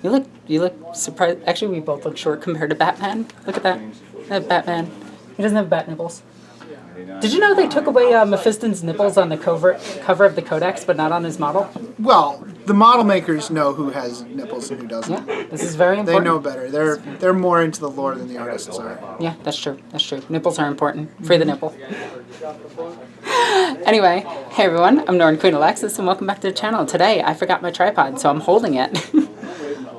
You look surprised. Actually, we both look short compared to Batman. Look at that. Batman. He doesn't have bat nipples. Did you know they took away Mephiston's nipples on the cover of the Codex, but not on his model? Well, the model makers know who has nipples and who doesn't. Yeah, this is very important. They know better. They're more into the lore than the artists are. Yeah, that's true. That's true. Nipples are important. Free the nipple. Anyway, hey everyone, I'm NornQueenAlexis, and welcome back to the channel. Today, I forgot my tripod, so I'm holding it.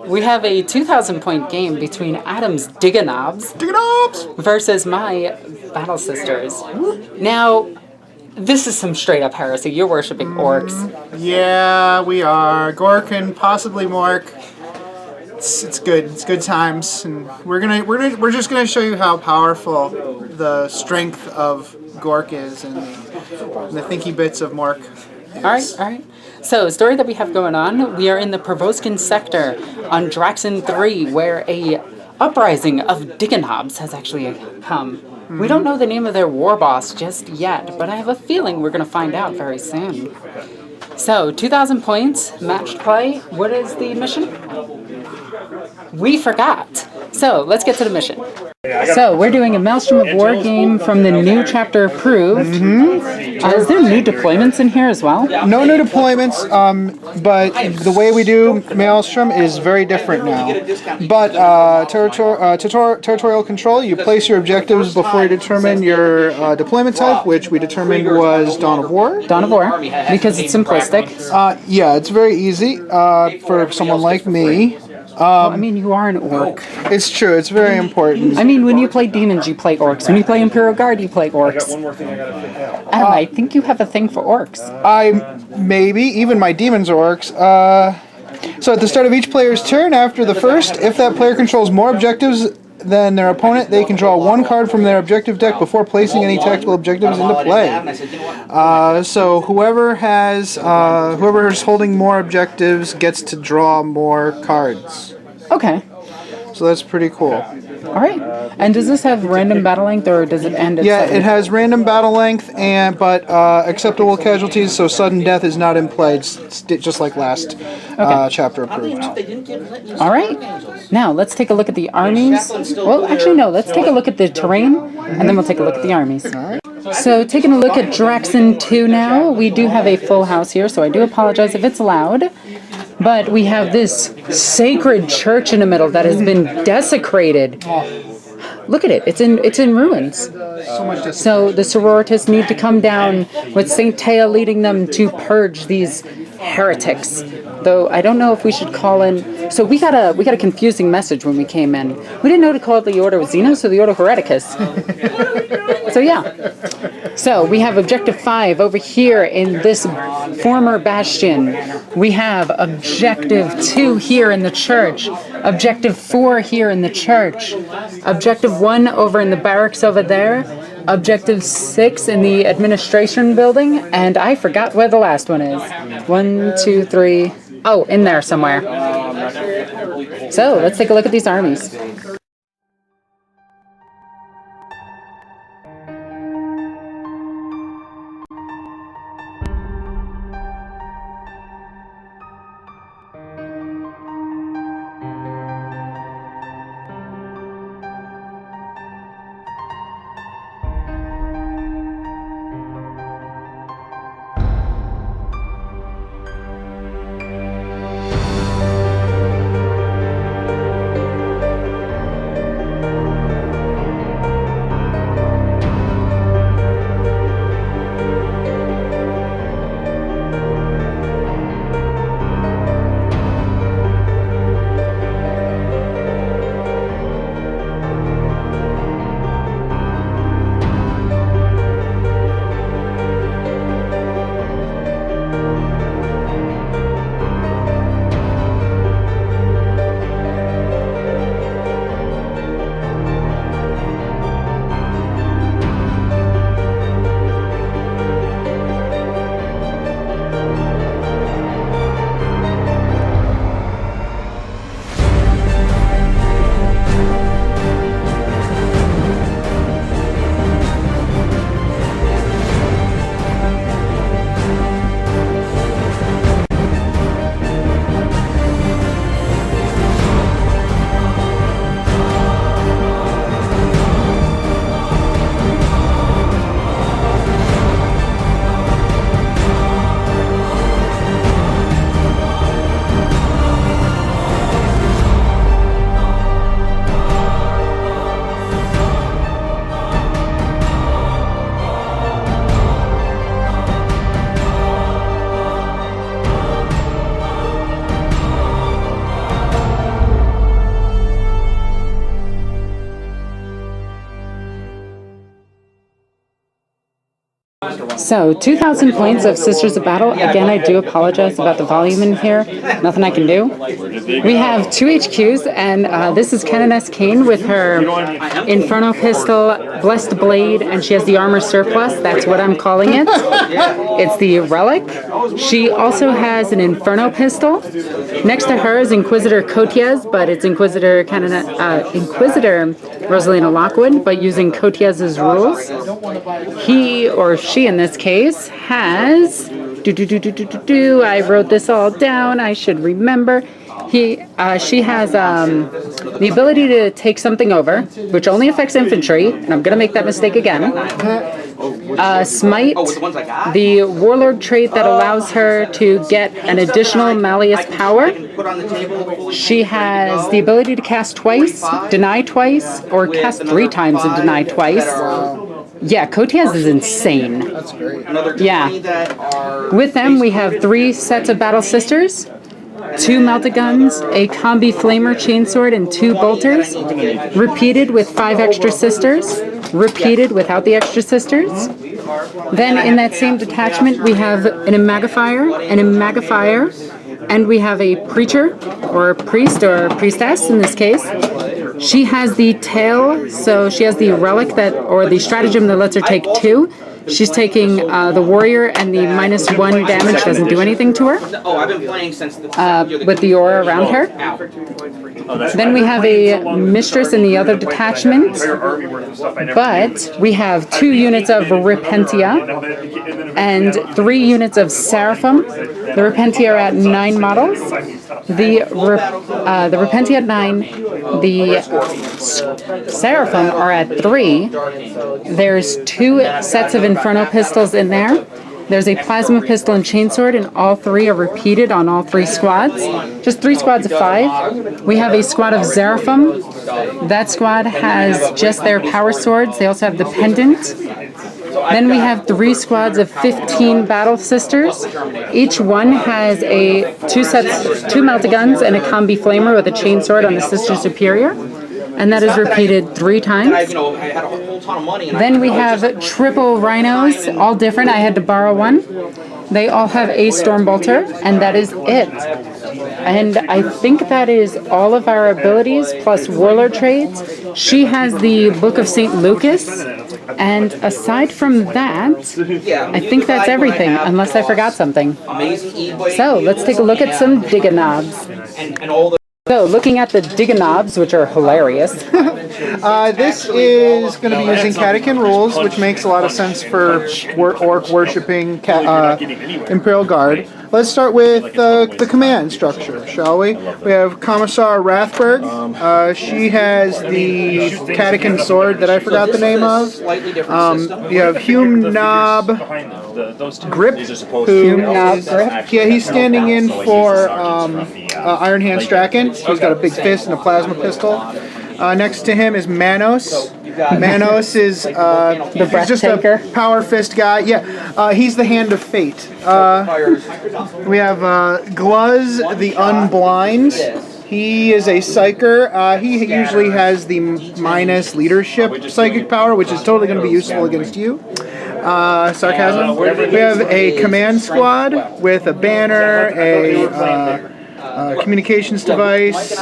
We have a 2,000 point game between Adam's Digganobs versus my Battle Sisters. Now, this is some straight up heresy. You're worshipping orcs. Yeah, we are. Gork and possibly Mork. It's good. It's good times, and we're just gonna show you how powerful the strength of Gork is and the thinky bits of Mork is. All right. So, the story that we have going on, we are in the Provoskan sector on Draxon 3, where a uprising of Digganobs has actually come. We don't know the name of their war boss just yet, but I have a feeling we're going to find out very soon. So, 2,000 points, matched play. What is the mission? We forgot. So, let's get to the mission. So, we're doing a Maelstrom of War game from the new chapter approved. Is there new deployments in here as well? No new deployments, but the way we do Maelstrom is very different now. But territorial control, you place your objectives before you determine your deployment type, which we determined was Dawn of War. Dawn of War, because it's simplistic. Yeah, it's very easy for someone like me. I mean, you are an orc. It's true. It's very important. I mean, when you play Demons, you play orcs. When you play Imperial Guard, you play orcs. Adam, I think you have a thing for orcs. Maybe. Even my Demons are orcs. So at the start of each player's turn, after the first, if that player controls more objectives than their opponent, they can draw one card from their objective deck before placing any tactical objectives into play. So whoever is holding more objectives gets to draw more cards. Okay. So that's pretty cool. All right. And does this have random battle length, or does it end at 7? It has random battle length, but acceptable casualties, so sudden death is not in play. It's just like last chapter approved. All right. Now, let's take a look at the armies. Well, actually, no. Let's take a look at the terrain, and then we'll take a look at the armies. All right. So, taking a look at Draxon 2 now, we do have a full house here, so I do apologize if it's loud. But we have this sacred church in the middle that has been desecrated. Look at it. It's in ruins. So the sororitas need to come down with Saint Taya leading them to purge these heretics. Though I don't know if we should call in. So we got a confusing message when we came in. We didn't know to call it the Order of Xenos or the Order of Hereticus. So yeah. So we have Objective 5 over here in this former bastion. We have Objective 2 here in the church. Objective 4 here in the church. Objective 1 over in the barracks over there. Objective 6 in the administration building. And I forgot where the last one is. 1, 2, 3. Oh, in there somewhere. So let's take a look at these armies. So, 2,000 points of Sisters of Battle. Again, I do apologize about the volume in here. Nothing I can do. We have 2 HQs, and this is Canoness Kane with her Inferno Pistol, Blessed Blade, and she has the Armor Surplus. That's what I'm calling it. It's the Relic. She also has an Inferno Pistol. Next to her is Inquisitor Cotiez, but it's Inquisitor Rosalina Lockwood, but using Cotiez's rules. He, or she in this case, has... I wrote this all down. I should remember. She has the ability to take something over, which only affects infantry, and I'm going to make that mistake again. Smite, the warlord trait that allows her to get an additional malleus power. She has the ability to cast twice, deny twice, or cast 3 times and deny twice. Yeah, Cotiez is insane. That's great. Yeah. With them, we have 3 sets of Battle Sisters, 2 melta guns, a combi flamer chainsword, and 2 bolters. Repeated with 5 extra sisters. Repeated without the extra sisters. Then in that same detachment, we have an Imagifier, and we have a preacher, or a priest, or a priestess in this case. She has the tail, so she has the relic that, or the stratagem that lets her take 2. She's taking the warrior, and the -1 damage doesn't do anything to her with the aura around her. Then we have a mistress in the other detachment, but we have 2 units of Repentia and 3 units of Seraphim. The Repentia are at 9 models. The Repentia at 9, the Seraphim are at 3. There's 2 sets of Inferno pistols in there. There's a plasma pistol and chainsword, and all 3 are repeated on all 3 squads. Just 3 squads of 5. We have a squad of Seraphim. That squad has just their power swords. They also have the pendant. Then we have 3 squads of 15 Battle Sisters. Each one has 2 melta guns and a combi flamer with a chainsword on the Sister Superior. And that is repeated 3 times. Then we have triple rhinos, all different. I had to borrow one. They all have a Stormbolter, and that is it. And I think that is all of our abilities, plus warlord traits. She has the Book of St. Lucas, and aside from that, I think that's everything, unless I forgot something. So, let's take a look at some Digganobs. So, looking at the Digganobs, which are hilarious. This is going to be using Catechin rules, which makes a lot of sense for orc worshipping Imperial Guard. Let's start with the command structure, shall we? We have Commissar Rathberg. She has the Catechin sword that I forgot the name of. You have Hume Knob Grip, he's standing in for Iron Hand Strachan. He's got a big fist and a plasma pistol. Next to him is Manos. Manos is he's just a power fist guy. Yeah, he's the Hand of Fate. We have Gluz the Unblind. He is a psyker. He usually has the minus leadership psychic power, which is totally going to be useful against you. Sarcasm. We have a command squad with a banner, a communications device,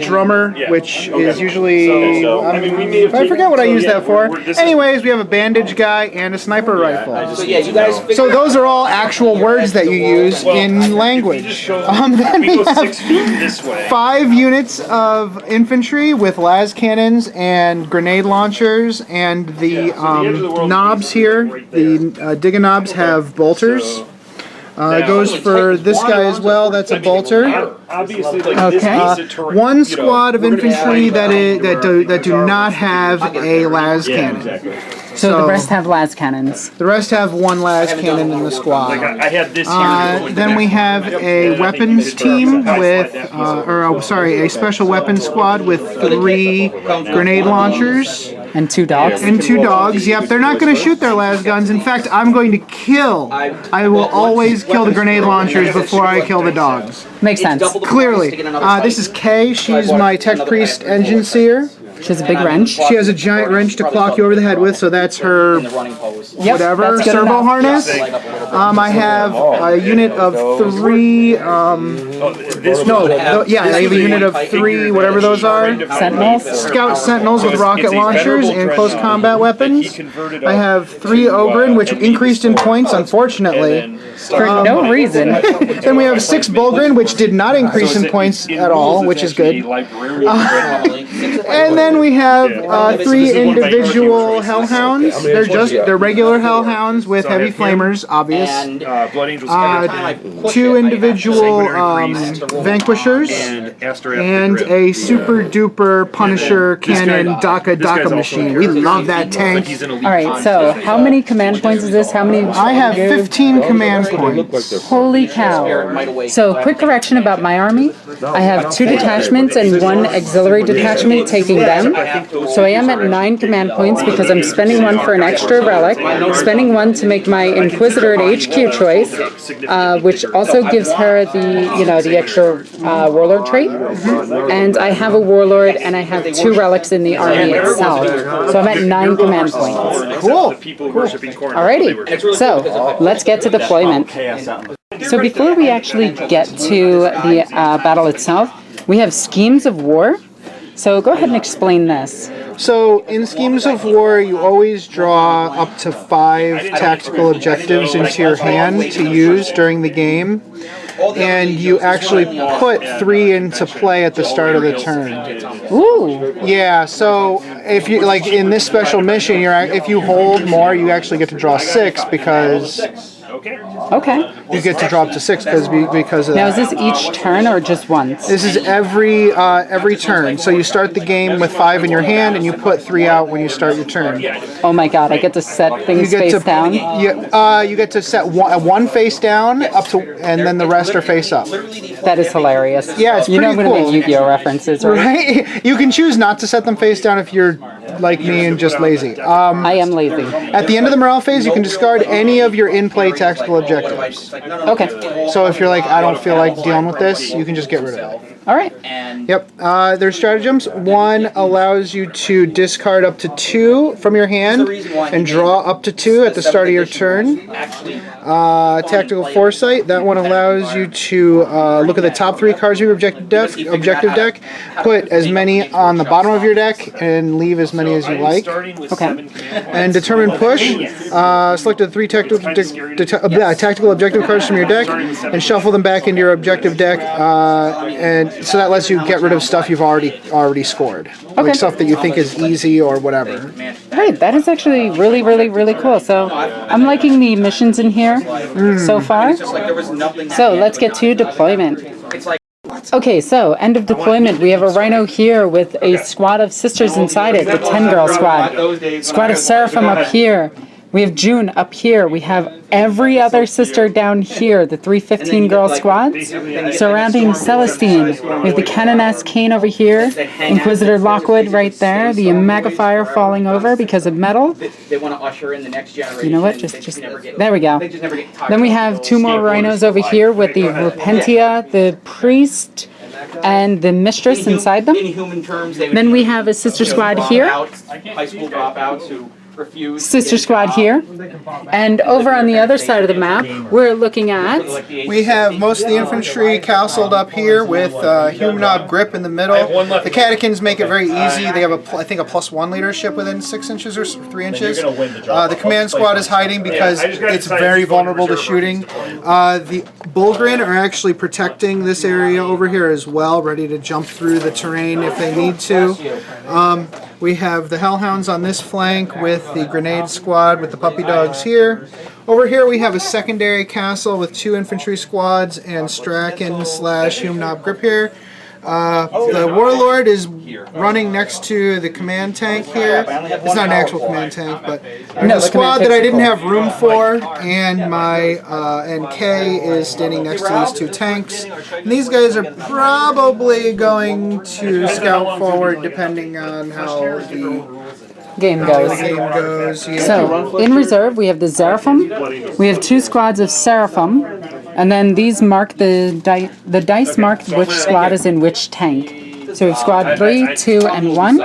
drummer, which is usually... I forget what I use that for. Anyways, we have a bandage guy and a sniper rifle. So those are all actual words that you use in language. Then we have 5 units of infantry with las cannons and grenade launchers, and the knobs here, the Digganobs, have bolters. It goes for this guy as well. That's a bolter. Okay. 1 squad of infantry that do not have a las cannon. So the rest have las cannons. The rest have 1 las cannon in the squad. Then we have a weapons team with, a special weapons squad with 3 grenade launchers. And 2 dogs. And 2 dogs. Yep, they're not going to shoot their las guns. In fact, I'm going to kill. I will always kill the grenade launchers before I kill the dogs. Makes sense. Clearly. This is Kay. She's my Tech Priest Engine Seer. She has a big wrench. She has a giant wrench to clock you over the head with, so that's her whatever that's good servo enough. harness. I have a unit of 3. I have a unit of 3, whatever those are. Sentinels. Scout Sentinels with rocket launchers and close combat weapons. I have 3 Ogren, which increased in points, unfortunately. For no reason. Then we have 6 Bulgrin, which did not increase in points at all, which is good. And then we have 3 individual Hellhounds. They're regular Hellhounds with heavy flamers, obvious. 2 individual Vanquishers, and a super duper Punisher cannon Dakka machine. We love that tank. Alright, so how many command points is this? How many? I have 15 command points. Holy cow. So, quick correction about my army. I have 2 detachments and 1 auxiliary detachment taking them. So I am at 9 command points because I'm spending 1 for an extra relic, spending 1 to make my Inquisitor at HQ choice, which also gives her the extra Warlord trait. And I have a Warlord and I have 2 relics in the army itself. So I'm at 9 command points. Cool. Alrighty, so let's get to deployment. So before we actually get to the battle itself, we have schemes of war. So go ahead and explain this. So in schemes of war, you always draw up to 5 tactical objectives into your hand to use during the game, and you actually put 3 into play at the start of the turn. Ooh. Yeah. So if you like in this special mission, if you hold more, you actually get to draw 6 because. Okay. You get to drop to 6 because of Now, that. is this each turn or just once? This is every turn. So you start the game with 5 in your hand, and you put 3 out when you start your turn. Oh my god, I get to set things face down? You get to set 1 face down, and then the rest are face up. That is hilarious. Yeah, it's You know I'm pretty going to cool. make Yu-Gi-Oh references, right? Right? You can choose not to set them face down if you're like me and just lazy. I am lazy. At the end of the morale phase, you can discard any of your in-play tactical objectives. Okay. So if you're like, I don't feel like dealing with this, you can just get rid of it. Alright. Yep. There's stratagems. 1 allows you to discard up to 2 from your hand and draw up to 2 at the start of your turn. Tactical Foresight. That one allows you to look at the top 3 cards of your objective deck, put as many on the bottom of your deck, and leave as many as you like. Okay. And Determine Push. Select the 3 tactical objective cards from your deck and shuffle them back into your objective deck. And so that lets you get rid of stuff you've already scored. Okay. Like stuff that you think is easy or whatever. Right, that is actually really, really, really cool. So I'm liking the missions in here so far. So let's get to deployment. Okay, so end of deployment. We have a Rhino here with a squad of sisters inside it, the 10-girl squad. Squad of Seraphim up here. We have June up here. We have every other sister down here, the 3 15-girl squads. Surrounding Celestine, we have the Canoness Kane over here, Inquisitor Lockwood right there, the Magifier falling over because of metal. They want to usher in the next generation. You know what? Just there we go. Then we have 2 more rhinos over here with the Repentia, the Priest, and the Mistress inside them. In human terms, they would Then we have a sister squad here. High school dropouts who refuse. Sister squad here. And over on the other side of the map, we're looking at... We have most of the infantry castled up here with Humanob Grip in the middle. The Catechins make it very easy. They have, I think, a +1 leadership within 6 inches or 3 inches. The command squad is hiding because it's very vulnerable to shooting. The Bulgrin are actually protecting this area over here as well, ready to jump through the terrain if they need to. We have the Hellhounds on this flank with the Grenade Squad with the Puppy Dogs here. Over here we have a secondary castle with 2 infantry squads and Strachan / Humanob Grip here. The Warlord is running next to the command tank here. It's not an actual command tank, but there's a squad that I didn't have room for, and my and Kay is standing next to these 2 tanks. And these guys are probably going to scout forward depending on how the game goes. Yeah. So, in reserve, we have the Seraphim. We have 2 squads of Seraphim. And then these mark the dice mark which squad is in which tank. So we've squad 3, 2, and 1.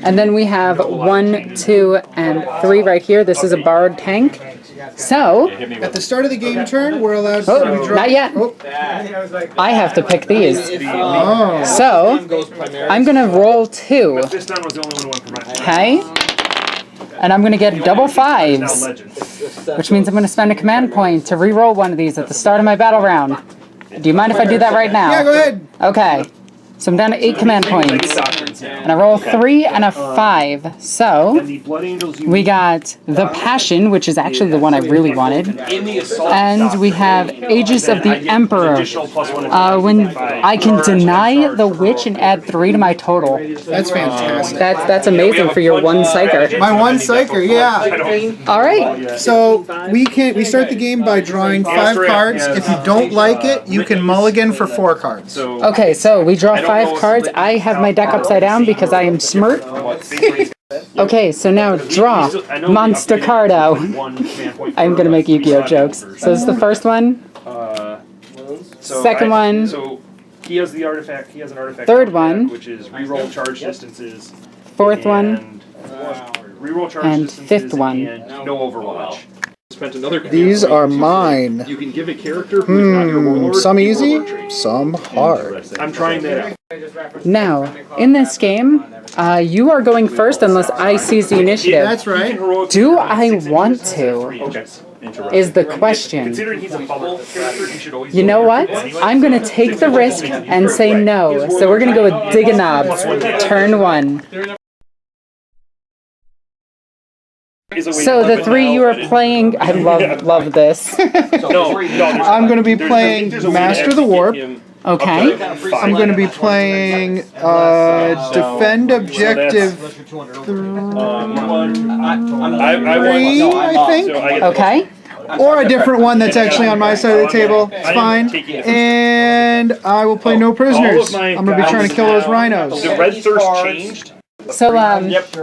And then we have 1, 2, and 3 right here. This is a borrowed tank. So, At the start of the game turn, we're allowed to oh, draw. not yet. Oh. I have to pick these. Oh. So, I'm going to roll 2. This time was the only one who went for my Okay? And I'm going to get double 5s, which means I'm going to spend a command point to re-roll one of these at the start of my battle round. Do you mind if I do that right now? Yeah, go ahead. Okay. So I'm down to 8 command points. And I roll 3 and a 5. So we got the Passion, which is actually the one I really wanted. And we have Aegis of the Emperor. When I can deny the Witch and add 3 to my total. That's fantastic. That's amazing for your one Psyker. My one Psyker, yeah. All right. So we start the game by drawing 5 cards. If you don't like it, you can mulligan for 4 cards. Okay, so we draw 5 cards. I have my deck upside down because I am smart. Okay, so now draw Monster Cardo. I'm gonna make Yu-Gi-Oh jokes. So this is the first one. Second one. So he has the artifact. He has an artifact. Third one. Which is reroll charge distances. Fourth one. Reroll charge And distances fifth one. And no Overwatch. Spent another These are mine. You can give a character who is not your warlord. Some a easy, warlord trait. some hard. I'm trying that out. Now, in this game, you are going first unless I seize the initiative. That's right. Do I want to? Okay. Is the question. Considering he's a public character, he should always. You know what? I'm going to take the risk and say no. So we're going to go with Digganobs, turn 1. So the 3 you are playing, I love this. I'm going to be playing Master the Warp. Okay. I'm going to be playing Defend Objective 3, I think. Okay. Or a different one that's actually on my side of the table. It's fine. And I will play No Prisoners. I'm going to be trying to kill those rhinos. The red thirst changed. So,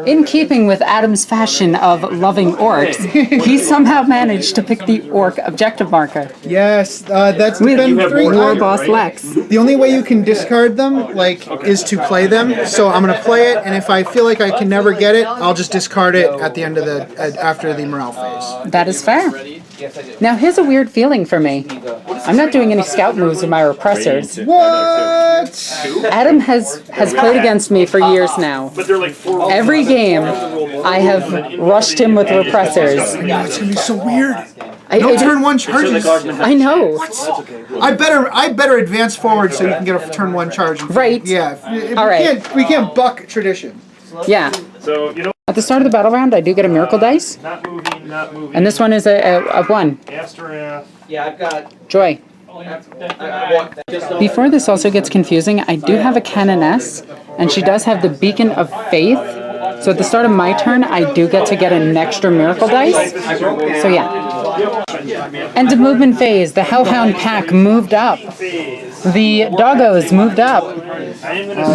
in keeping with Adam's fashion of loving orcs, he somehow managed to pick the orc objective marker. Yes, that's With Defend 3. War Boss Lex. The only way you can discard them, is to play them. So I'm going to play it, and if I feel like I can never get it, I'll just discard it at the end of after the morale phase. That is fair. Now, here's a weird feeling for me. I'm not doing any scout moves with my repressors. What? Adam has played against me for years now. But they're like 4. Every game, I have rushed him with repressors. It's going to be so weird. I No turn 1 charges. I know. I better advance forward so you can get a turn 1 charge. Right. Yeah. All right. We can't buck tradition. Yeah. So, you know, At the start of the battle round, I do get a miracle dice. not moving. And this one is a 1. Asterath. Yeah, I've got. Joy. Before this also gets confusing, I do have a Canoness, and she does have the Beacon of Faith. So at the start of my turn, I do get to get an extra miracle dice. So yeah. End of movement phase. The Hellhound pack moved up. The doggos moved up.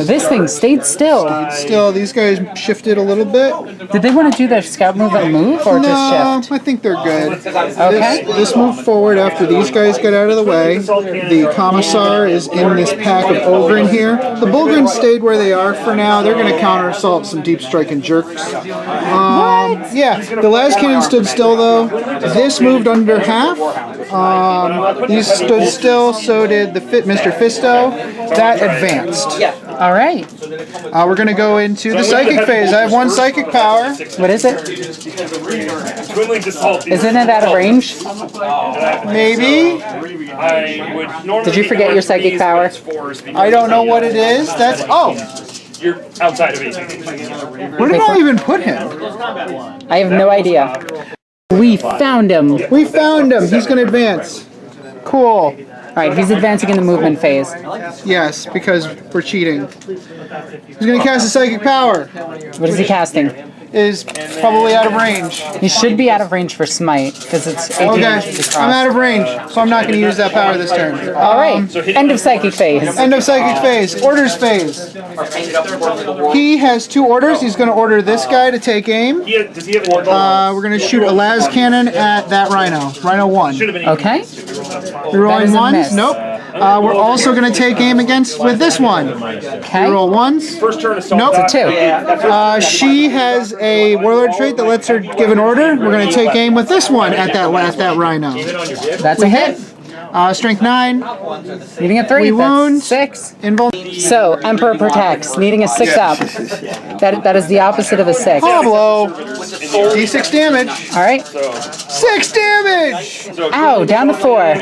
This thing stayed still. Still, these guys shifted a little bit. Did they want to do their scout move and move, or just No, shift? I think they're good. Okay. This moved forward after these guys got out of the way. The Commissar is in this pack of Ogren here. The Bulgrins stayed where they are for now. They're going to counter assault some deep striking jerks. Yeah, the last cannon stood still though. This moved under half. These stood still, so did the Mr. Fisto. That advanced. All right. We're going to go into the psychic phase. I have 1 psychic power. What is it? Twinling Dissolve. Isn't it out of range? Maybe. I would normally. Did you forget your psychic power? I don't know what it is. That's You're outside of 18. where did I even put him? I have no idea. We found him. We found him. He's going to advance. Cool. All right, he's advancing in the movement phase. Yes, because we're cheating. He's going to cast a psychic power. What is he casting? Is probably out of range. He should be out of range for smite because it's 18 Okay, inches across. I'm out of range, so I'm not going to use that power this turn. All right, end of psychic phase. End of psychic phase. Orders phase. He has 2 orders. He's going to order this guy to take aim. Does he have an We're going to shoot a las cannon at that rhino. Rhino 1. Should have been Okay. You're rolling That is a ones? miss. Nope. We're also going to take aim with this one. Okay. Roll ones. First turn assault. Nope. It's a 2. She has a warlord trait that lets her give an order. We're going to take aim with this one at that rhino. That's a hit. Strength 9. Needing a 3. We wound. That's 6. Invul. So, Emperor protects. Needing a 6 up. That is the opposite of a 6. Pablo. D6 damage. Alright. 6 damage! Ow, down to 4.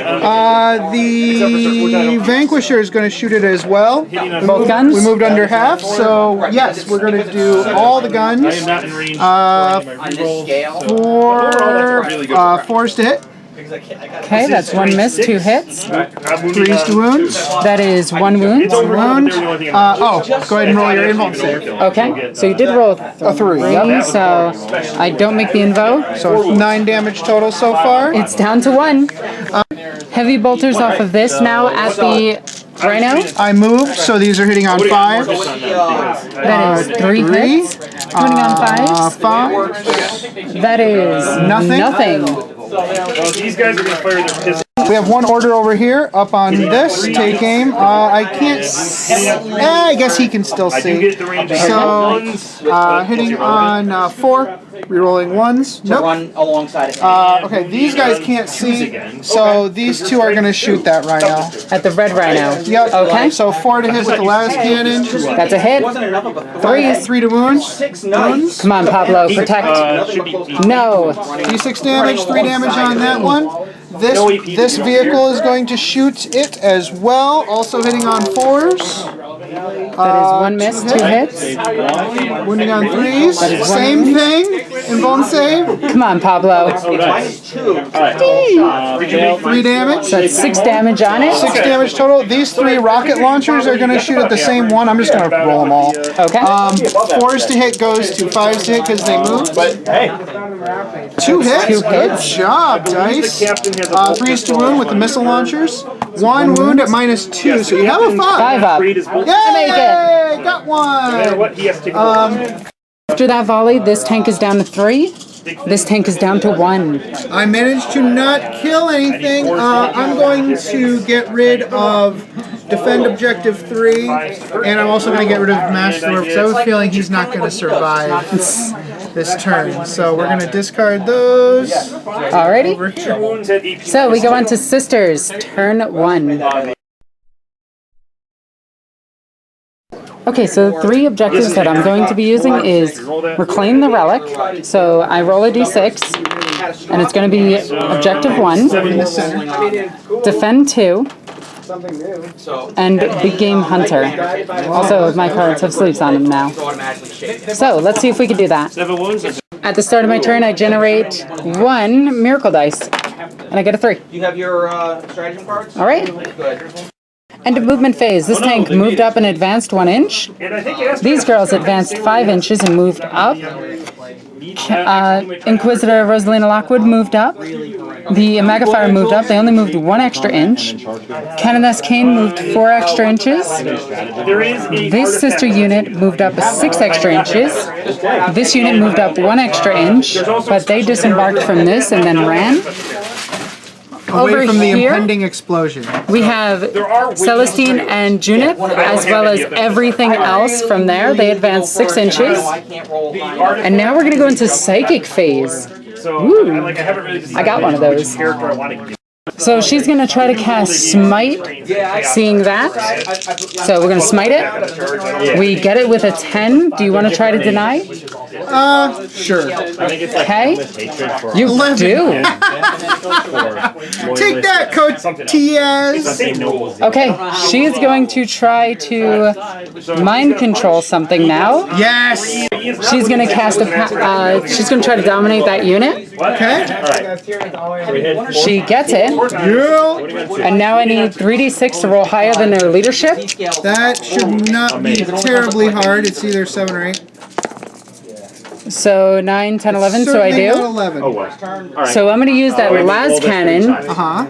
The Vanquisher is going to shoot it as well. Both guns? We moved under half, so yes, we're going to do all the guns. I am not in range. On this scale. 4s to hit. Okay, that's 1 miss, 2 hits. 3s to wounds. That is 1 wound. It's over. Wound. They're the only thing I'm- Go ahead and roll your invuln save. Okay, so you did roll A 3. 3, so I don't make the invo. So 9 damage total so far. It's down to 1. Heavy bolters off of this now at the rhino. I moved, so these are hitting on 5. That is 3 hits. Turning on 5s. 5. That is Nothing. Well, these guys are going to fire their pistols. We have one order over here, up on this. Take aim. I can't. I guess he can still I do see. get the range. So, Ones. hitting on 4. Rerolling 1s. To Nope. run alongside it. Okay, these guys can't see, so these 2 are going to shoot that rhino. at the red rhino. Yep. Okay, So 4 to hit with the last cannon. that's a hit. Wasn't enough of a 3 to wounds. 6 knights. Come on, Pablo, protect. Should be No. D6 damage, 3 damage on that one. This vehicle is going to shoot it as well, also hitting on 4s. That is 1 miss, 2 hits. Wounding on 3s. Same thing. Invuln save. Come on, Pablo. Minus 2. 3 damage. So that's 6 damage on it. 6 damage total. These 3 rocket launchers are going to shoot at the same one. I'm just going to roll them all. Okay. 4s to hit goes to 5s to hit because they moved. 2 hits. 2 Good hits. job, Dice. the captain has a 3s to wound with the missile launchers. 1 wound at -2, so you have a 5. 5 up. Creed is built. Make Yay! Got No matter one. what, he has to take a After that volley, this tank is down to 3. This tank is down to 1. I managed to not kill anything. I'm going to get rid of defend objective 3, and I'm also going to get rid of Master because I have a feeling he's not going to survive this turn. So we're going to discard those. Alrighty. Over here. wounds at EP. So we go on to Sisters, turn 1. Okay, so the 3 objectives that I'm going to be using is Reclaim the Relic. So I roll a d6, and it's going to be Objective 1, In the center. Defend 2, and Big Game Hunter. Also, my cards have sleeves on them now. Automatically shake. So let's see if we can do that. 7 wounds. At the start of my turn, I generate 1 Miracle Dice, and I get a 3. Do you have your stratagem cards? Alright. Good. End of movement phase. This tank moved up and advanced 1 inch. And I think it has to These girls advanced 5 inches and moved up. Inquisitor Rosalina Lockwood moved up. The Magafire moved up. They only moved 1 extra inch. Canoness Kane moved 4 extra inches. There is a This sister unit moved up 6 extra inches. This unit moved up 1 extra inch, but they disembarked from this and then ran. Away Over from the here, impending explosion. we have Celestine and Junip, as well as everything else from there. They advanced 6 inches. I can't roll high. And now we're going to go into Psychic phase. So I haven't really decided I got one of those. which character I want to get. So she's going to try to cast Smite, seeing that. So we're going to Smite it. We get it with a 10. Do you want to try to deny? Sure. Okay. You do. Take that, Coach Tiaz. Same nobles. Okay, she is going to try to mind control something now. Yes. She's going to cast a. She's going to try to dominate that unit. Okay. She gets it. Yeah. And now I need 3d6 to roll higher than their leadership. That should not be terribly hard. It's either 7 or 8. So 9, 10, 11, so I Certainly not do. 11. So I'm going to use that las cannon Uh-huh.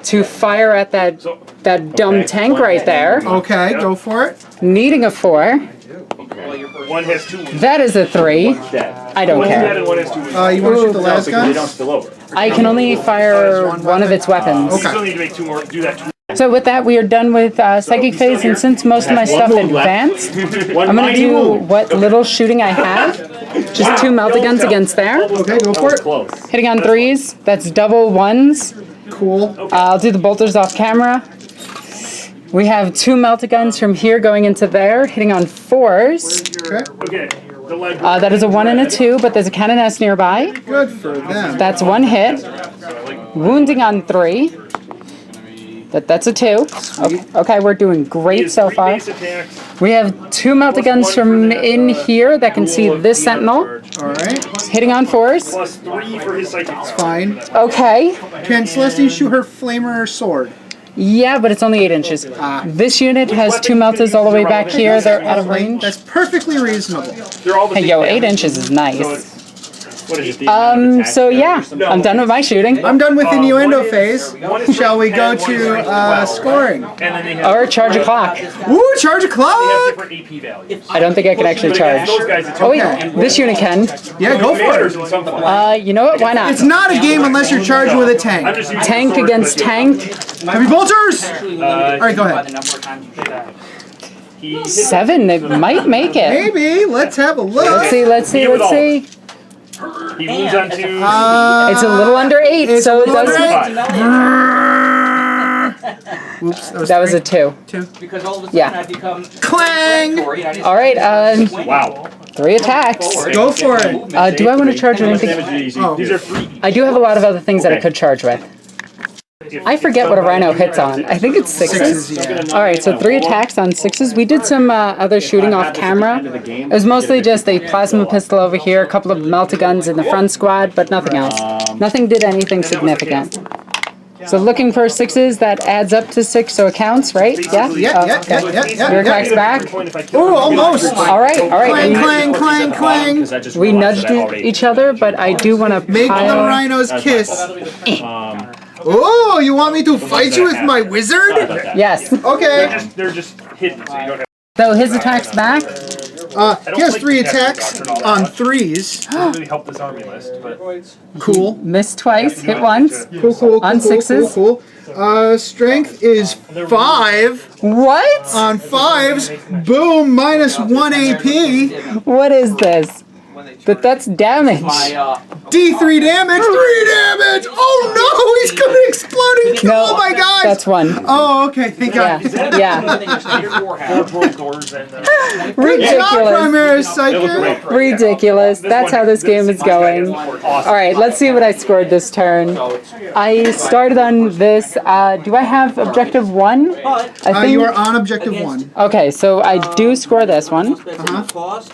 to fire at that dumb tank right there. Okay, go for it. Needing a 4. One has 2 wounds. That is a 3. I don't One's dead care. and one has 2 wounds. You want to shoot the last gun? I can only fire one of its weapons. You still need to make 2 more. Do that 2 So with that, we are done with psychic phase, and since most of my stuff advanced, I'm going to do what little shooting I have. Just 2 melta guns against there. Okay, go for it. Close. Hitting on 3s, that's double 1s. Cool. I'll do the bolters off camera. We have 2 melta guns from here going into there, hitting on 4s. Okay. Okay. The leg. That is a 1 and a 2, but there's a cannon S nearby. Good for them. That's 1 hit. Wounding on 3. That's a 2. Okay, we're doing great so far. We have 2 melta guns from in here that can see this sentinel. Alright. Hitting on 4s. Plus 3 for his psychic. Fine. Okay. Can Celestine shoot her flamer sword? Yeah, but it's only 8 inches. This unit has 2 meltas all the way back here. They're out of range. That's perfectly reasonable. They're all the Hey, yo, 8 inches is nice. What is it? So yeah, I'm done with my shooting. I'm done with innuendo phase. Shall we go to scoring? Or charge a clock. Ooh, charge a clock! Different AP values. I don't think I can actually charge. Those guys, it's Oh wait, this unit can. Yeah, go for it. You know what? Why not? It's not a game unless you're charged with a tank. Tank against tank. Heavy bolters! Alright, go ahead. 7. They might make it. Maybe. Let's have a look. Let's see. Let's see. Let's see. He moves on to. It's a little under 8, It's so a it little does under hit. Whoops, That was a 2. Because all of a sudden Yeah. I become Clang! All right. Wow. 3 attacks. Go for it. Do I want to charge with anything? Oh. These are free. I do have a lot of other things that I could charge with. I forget what a rhino hits on. I think it's 6s. Yeah. All right, so 3 attacks on 6s. We did some other shooting off camera. It was mostly just a plasma pistol over here, a couple of melta guns in the front squad, but nothing else. Nothing did anything significant. So looking for 6s, that adds up to 6, so it counts, right? Yeah? Yeah. Your attacks back. Ooh, almost. All right, all Clang, right. clang, clang, clang. We nudged each other, but I do want to Make the pile... rhinos kiss. Oh, you want me to fight you with my wizard? Yes. Okay. They're just hidden, so you don't have. So his attacks back. He has 3 attacks on 3s. Doesn't really help this army list, but. Cool. Missed twice, hit once. Cool. On 6s. Cool. Strength is 5 What? on 5s. Boom, minus 1 AP. What is this? That's damage. D3 damage, 3 damage. Oh no, he's gonna explode and kill all my guys. That's 1. Oh, okay, thank God. Yeah. Not Ridiculous. primary psychic. Ridiculous. That's how this game is going. All right, let's see what I scored this turn. I started on this. Do I have objective 1? I think. You are on objective 1. Okay, so I do score this one.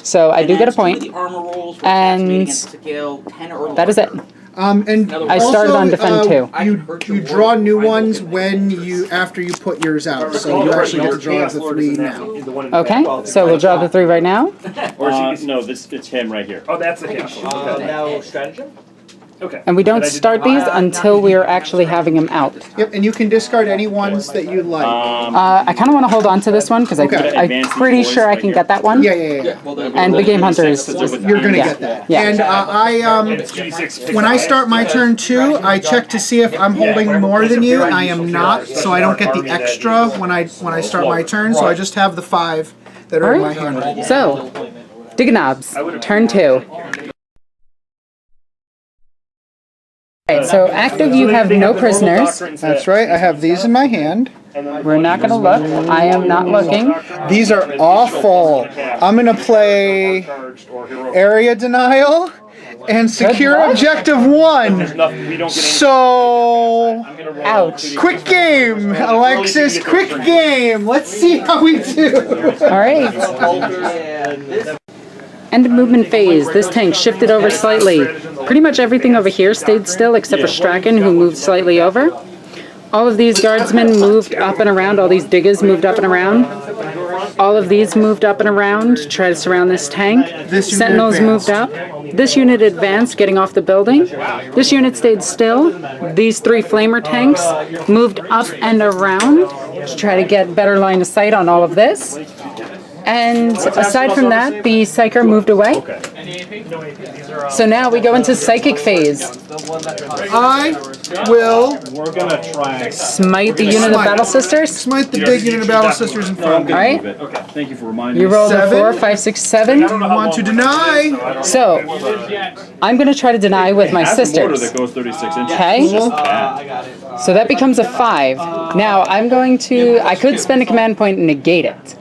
So I do get a point. And that is it. And I started on defend 2. You draw new ones after you put yours out, so you actually get to draw the 3 now. Okay, so we'll draw the 3 right now. No, it's him right here. Oh, that's the hit. Now stratagem? Okay. And we don't start these until we are actually having him out. Yep, and you can discard any ones that you like. I kind of want to hold on to this one because I'm pretty sure I can get that one. Yeah. And Big Game Hunter is... You're gonna get that. Yeah. And when I start my turn 2, I check to see if I'm holding more than you. I am not, so I don't get the extra when I start my turn. So I just have the 5 that are in my hand. So, Digganobs, turn 2. Alright, so active you have no prisoners. That's right. I have these in my hand. We're not going to look. I am not looking. These are awful. I'm gonna play area denial and secure objective 1. So, Ouch. quick game, Alexis. Quick game. Let's see how we do. Alright. End of movement phase. This tank shifted over slightly. Pretty much everything over here stayed still except for Strachan, who moved slightly over. All of these guardsmen moved up and around. All these Diggas moved up and around. All of these moved up and around to try to surround this tank. Sentinels moved up. This unit advanced, getting off the building. This unit stayed still. These 3 flamer tanks moved up and around to try to get better line of sight on all of this. And aside from that, the Psyker moved away. So now we go into Psychic phase. I will We're gonna try. Smite the unit of Battle Sisters. smite the big unit of Battle Sisters in front of me. Alright. Okay. Thank you for reminding You me. rolled a 7. 4, 5, 6, 7. Want to deny? So, I'm going to try to deny with my Has a mortar sisters. that goes 36 inches. Okay. It's just bad. So that becomes a 5. Now, I'm going to... I could spend a command point and negate it.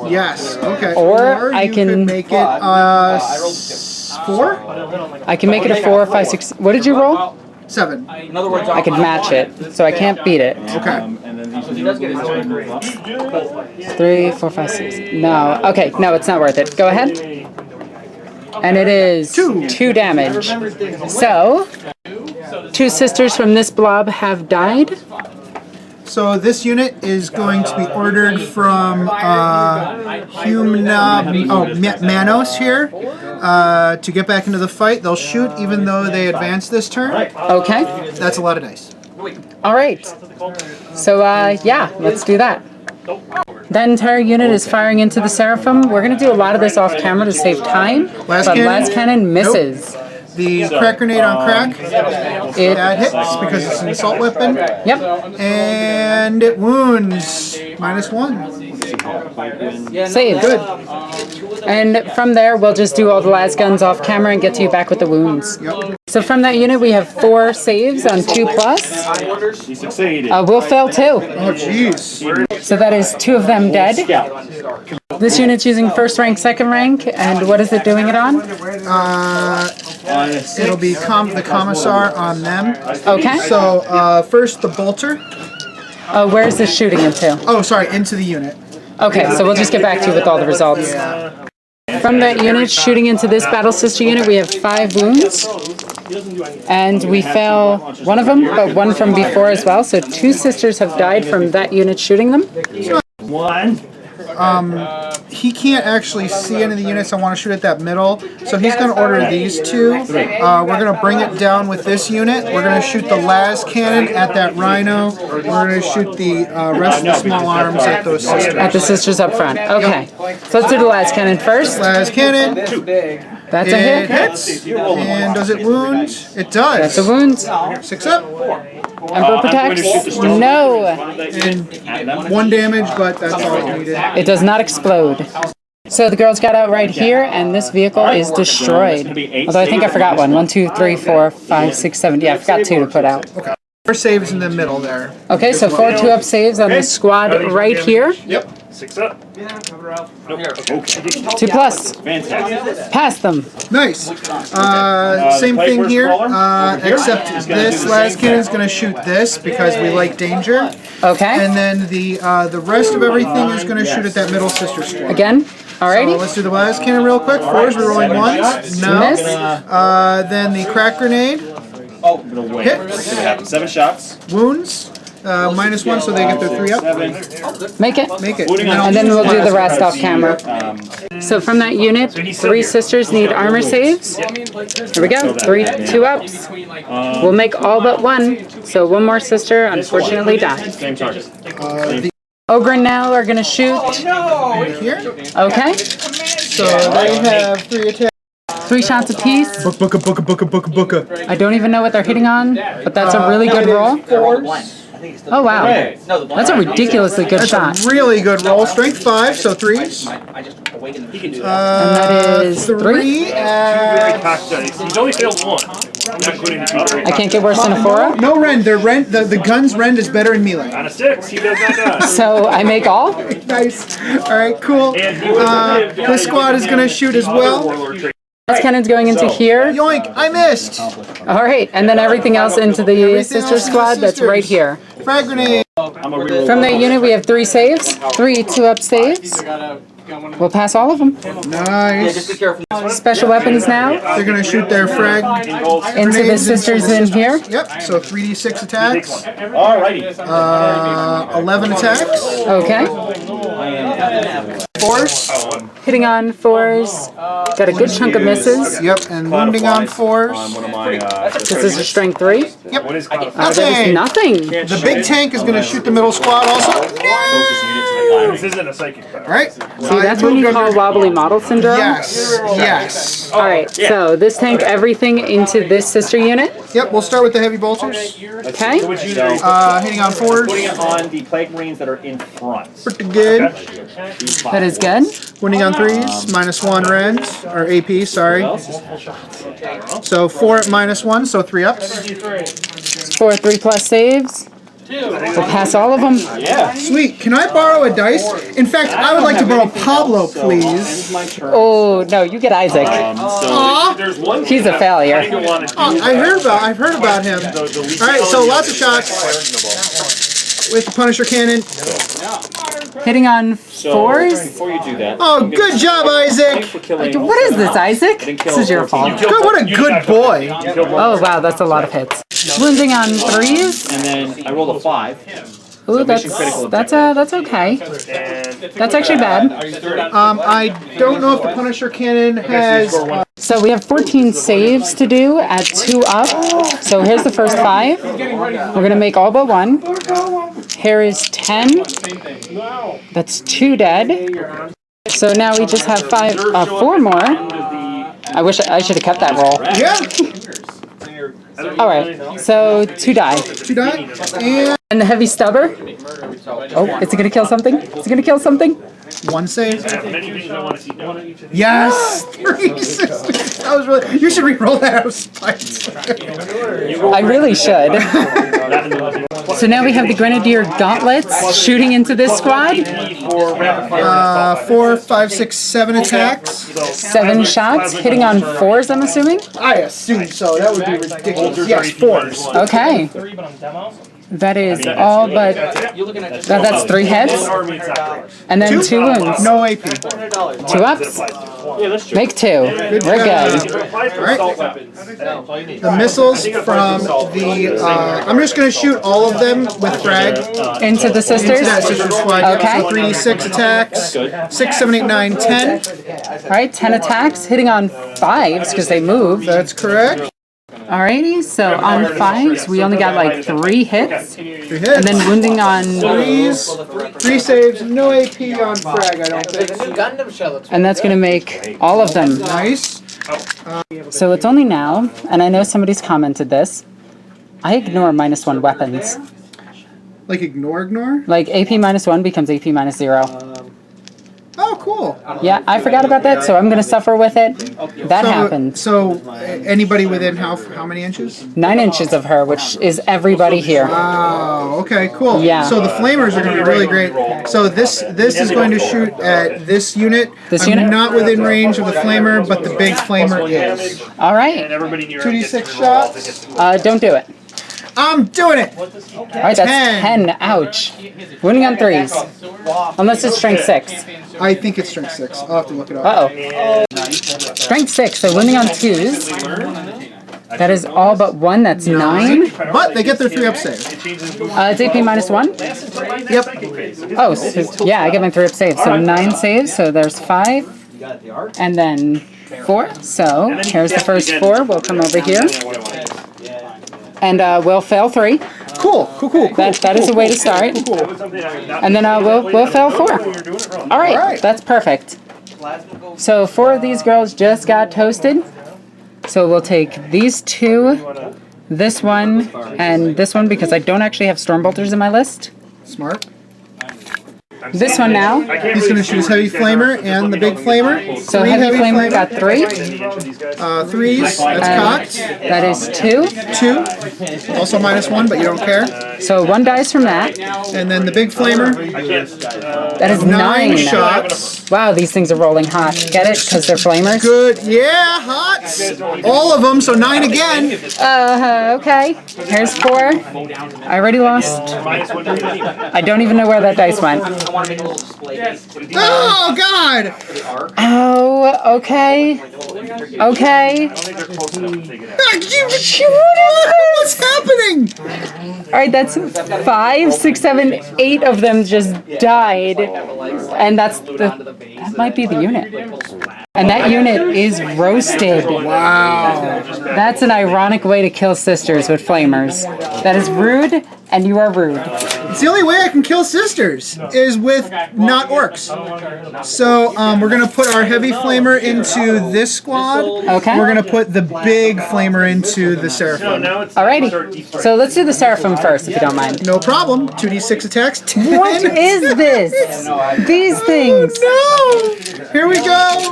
Yes. Okay. Or I you can- could make it 4, I can make it a 4, 5, 6... What did you roll? 7. In other words, I could match it, so I can't beat it. Okay. And then these are the 3, 4, 5, 6. No. Okay, no, it's not worth it. Go ahead. And it is 2 damage. So, 2 sisters from this blob have died. So this unit is going to be ordered from Manos here to get back into the fight. They'll shoot even though they advance this turn. Okay. That's a lot of dice. All right. So, yeah, let's do that. That entire unit is firing into the Seraphim. We're going to do a lot of this off camera to save time, but Las Cannon misses. The crack grenade on crack, It, that hits because it's an assault weapon, yep. and it wounds. -1. Save. Good. And from there, we'll just do all the las guns off camera and get to you back with the wounds. Yep. So from that unit, we have 4 saves on 2+. He succeeded. We'll fail 2. Oh jeez. So that is 2 of them dead. This unit's using 1st rank, 2nd rank, and what is it doing it on? It'll be the commissar on them. Okay. So first the bolter. Where is this shooting into? Oh, sorry, into the unit. Okay, so we'll just get back to you with all the results. From that unit shooting into this Battle Sister unit, we have 5 wounds. And we fail 1 of them, but 1 from before as well. So 2 sisters have died from that unit shooting them. 1. He can't actually see any of the units I want to shoot at that middle, so he's going to order these 2. We're going to bring it down with this unit. We're going to shoot the las cannon at that rhino. We're going to shoot the rest of the small arms at those sisters. At the sisters up front. Okay. So let's do the las cannon first. Las cannon. That's a It hit. hits. And does it wound? It does. That's a wound. 6 up. Emperor protects. No. And 1 damage, but that's all it needed. It does not explode. So the girls got out right here, and this vehicle is destroyed. Although I think I forgot 1. 1, 2, 3, 4, 5, 6, 7. Yeah, I forgot 2 to put out. First save is in the middle there. Okay, so 4 2-up saves on this squad right here. Yep. 6 up. 2+. Fantastic. Pass them. Nice. Same thing here, except this las cannon is going to shoot this because we like danger. Okay. And then the rest of everything is going to shoot at that middle sister squad. Again. So Alrighty. let's do the las cannon real quick. 4s, we're rolling 1s. No. Miss. Then the crack grenade. Wait. Let's see what happens. 7 shots. Wounds. -1, so they get their 3 up. 7. Make it. Make it. And then we'll do the rest off camera. So from that unit, 3 sisters need armor saves. Here we go. 3 2-ups. We'll make all but 1. So 1 more sister unfortunately died. Same target. Ogre now are going to shoot. Here. Okay. So they have 3 attacks. 3 shots apiece. Booka. I don't even know what they're hitting on, but that's a really good roll. Oh wow. That's a ridiculously good shot. That's a really good roll. Strength 5, so 3s. And that is 3. 3 Very cocked dice. He's only failed 1. Not including the 2 very I can't get worse than a 4. No rend. The gun's rend is better in melee. On a 6, he does not die. So I make all. Nice. All right, cool. This squad is going to shoot as well. That's cannon's going into here. Yoink, I missed. All right, and then everything else into the sister squad that's right here. Frag grenade. From that unit, we have 3 saves. 3 2-up saves. We'll pass all of them. Nice. Special weapons now They're going to shoot their frag into the sisters in here. Yep, so 3d6 attacks. Alrighty. 11 attacks. Okay. 4s. Hitting on 4s. Got a good chunk of misses. Yep, and wounding on 4s. One of my. This is a strength 3. Yep. That is nothing. The big tank is going to shoot the middle squad also. This isn't a psychic power. All right. See, that's what you call wobbly model syndrome? Yes. Yes. Alright, so this tank everything into this sister unit. Yep, we'll start with the heavy bolters. Okay. So, Hitting on fours. putting it on the Plague Marines that are in front. Pretty good. That is good. Winning on threes. -1 rends. Or AP, sorry. So 4 at -1, so 3 ups. 4 3+ saves. We'll pass all of them. Yeah. Sweet. Can I borrow a dice? In fact, I would like to borrow Pablo, please. Oh, no, you get Isaac. Aw. There's one He's a failure. I've heard about him. All right, so lots of shots with the Punisher cannon. Hitting on fours. Before you do that, Oh, good job, Isaac. for killing. What is this, Isaac? This is your fault. Good, what a good boy. Oh, wow, that's a lot of hits. Wounding on threes. And then I rolled a 5. Ooh, that's okay. That's actually bad. I don't know if the Punisher cannon has. So we have 14 saves to do at 2 up. So here's the first 5. We're gonna make all but 1. Here is 10. That's 2 dead. So now we just have 4 more. I wish I should have kept that roll. Yeah, All right. So 2 die. 2 die. And the heavy stubber. Oh, is it gonna kill something? Is it gonna kill something? 1 save. many things I want to see done. Yes! 360. That was really. You should re-roll that out of spite. I really should. So now we have the Grenadier Gauntlets shooting into this squad. 4, 5, 6, 7 attacks. 7 shots, hitting on 4s, I'm assuming. I assume so. That would be ridiculous. Yes, 4s. Okay. That is all but that's 3 hits. And then 2 wounds. No AP. 2 ups. Make 2. We're good. The missiles from the. I'm just going to shoot all of them with frag. Into the sisters. That sister squad. Okay. So 3d6 attacks. 6, 7, 8, 9, 10. Alright, 10 attacks, hitting on 5s because they moved. That's correct. Alrighty, so on 5s we only got like 3 hits. 3 hits. And then wounding on 3s. 3 saves. No AP on frag, I don't think. and that's gonna make all of them. Nice. So it's only now, and I know somebody's commented this. I ignore -1 weapons. Like ignore? Like AP -1 becomes AP -0. Oh, cool. Yeah, I forgot about that, so I'm gonna suffer with it. That happened. So, anybody within how many inches? 9 inches of her, which is everybody here. Oh, okay, cool. Yeah. So the flamers are going to be really great. So this is going to shoot at this unit. This I'm unit? not within range of the flamer, but the big flamer is. All right, 2d6 shots. don't do it. I'm doing it. All right, that's 10. Ouch. Wounding on 3s, unless it's strength 6. I think it's strength 6. I'll have to look it up. Uh oh. Strength 6, so wounding on 2s. That is all but 1. That's 9. But they get their 3-up save. It's AP -1. Yep. Oh, so, yeah, I get my 3-up save. So 9 saves. So there's 5, and then 4. So here's the first 4. We'll come over here, and we'll fail 3. Cool. That is a way to start. And then we'll fail 4. All right, that's perfect. So 4 of these girls just got toasted. So we'll take these 2, this one, and this one because I don't actually have Stormbolters in my list. Smart. This one now. He's going to shoot his heavy flamer and the big flamer. So heavy flamer got 3. 3s. That's cocked. That is 2. 2. Also -1, but you don't care. So 1 dies from that. And then the big flamer. That is 9 shots. Wow, these things are rolling hot. Get it? Because they're flamers? Good. Yeah, hot. All of them, so 9 again. Okay. Here's 4. I already lost. I don't even know where that dice went. Oh, God. Oh, okay. Okay. What's happening? Alright, that's 5, 6, 7, 8 of them just died. And that might be the unit. And that unit is roasted. Wow. That's an ironic way to kill sisters with flamers. That is rude and you are rude. It's the only way I can kill sisters is with not orcs. So we're gonna put our heavy flamer into this squad. Okay. We're gonna put the big flamer into the seraphim. Alrighty. So let's do the Seraphim first, if you don't mind. No problem. 2d6 attacks. 10. What is this? These things. Oh, no! Here we go.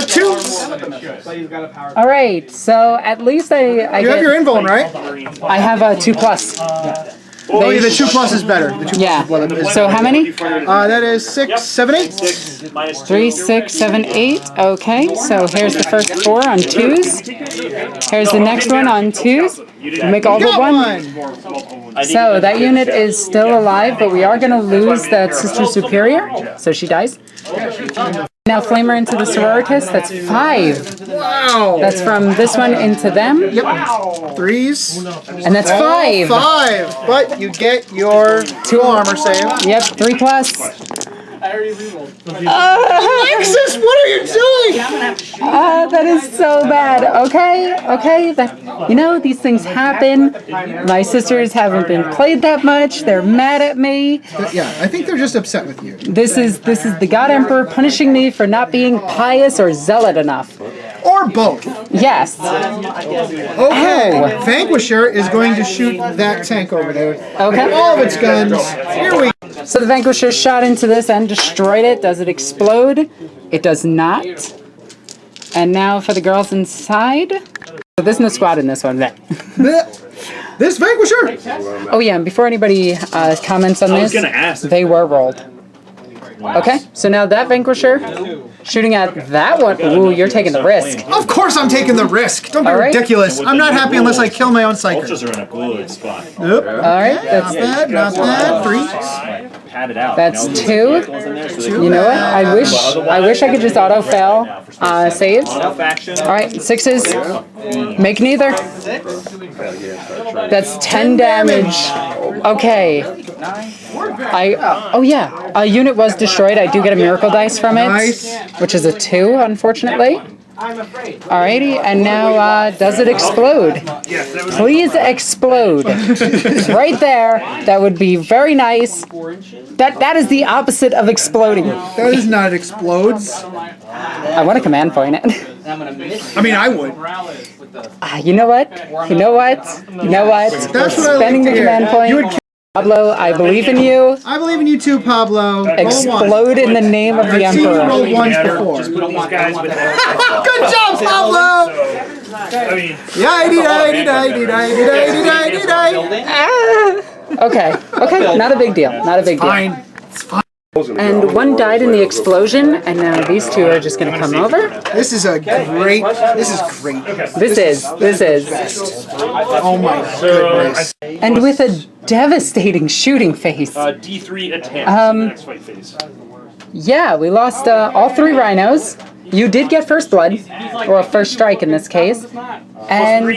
2s. All right. So at least I You get, have your invuln, right? I have a 2+. Oh, yeah, the 2+ is better. The 2+ Yeah. is what it is. So how many? That is 6, 7, 8. 3, 6, 7, 8. Okay. So here's the first 4 on 2s. Here's the next one on 2s. Make all but Got one. one. So that unit is still alive, but we are going to lose that Sister Superior. So she dies. Now flamer into the Sororitas. That's 5. Wow. That's from this one into them. Yep. 3s. And that's 5. 5. But you get your 2 armor save. Yep, 3+. Alexis, what are you doing? That is so bad. Okay, that, you know, these things happen. My sisters haven't been played that much. They're mad at me. Yeah, I think they're just upset with you. This is the God Emperor punishing me for not being pious or zealot enough. Or both. Yes. Okay, Vanquisher is going to shoot that tank over there. Okay. With all of its guns. Here we go. So the Vanquisher shot into this and destroyed it. Does it explode? It does not. And now for the girls inside. So there's no squad in this one. This Vanquisher! Oh yeah, and before anybody comments on this, they were rolled. Okay, so now that Vanquisher shooting at that one. Ooh, you're taking the risk. Of course I'm taking the risk. Don't be All right. ridiculous. I'm not happy unless I kill my own psyker. Vultures are in a good spot. Yep. All right, Not bad, not bad. 3. Pat it out. that's You know, 2. vehicles in there so they You know what? I wish I could just auto fail saves. can faction. All right, 6s. Make neither. That's 10 damage. Okay. Oh yeah, a unit was destroyed. I do get a miracle dice from it, Nice. which is a 2, unfortunately. Alrighty, and now does it explode? Please explode. Right there. That would be very nice. That is the opposite of exploding. That is not explodes. I want a command point it. I mean, I would. You know what? You know what? You know what? That's what I like Spending to the hear. command point. You would Pablo, I believe in you. I believe in you too, Pablo. Roll 1. Explode in the name of the I've seen you roll Emperor. 1s before. Just put these guys with Good job, Pablo! I mean, Okay, not a big deal. Not a big deal. Fine. And one died in the explosion, and now these two are just gonna come over. This is great. This is. Oh my goodness. And with a devastating shooting face. D3 attack. Next fight phase. Yeah, we lost all 3 rhinos. You did get first blood, or first strike in this case. And we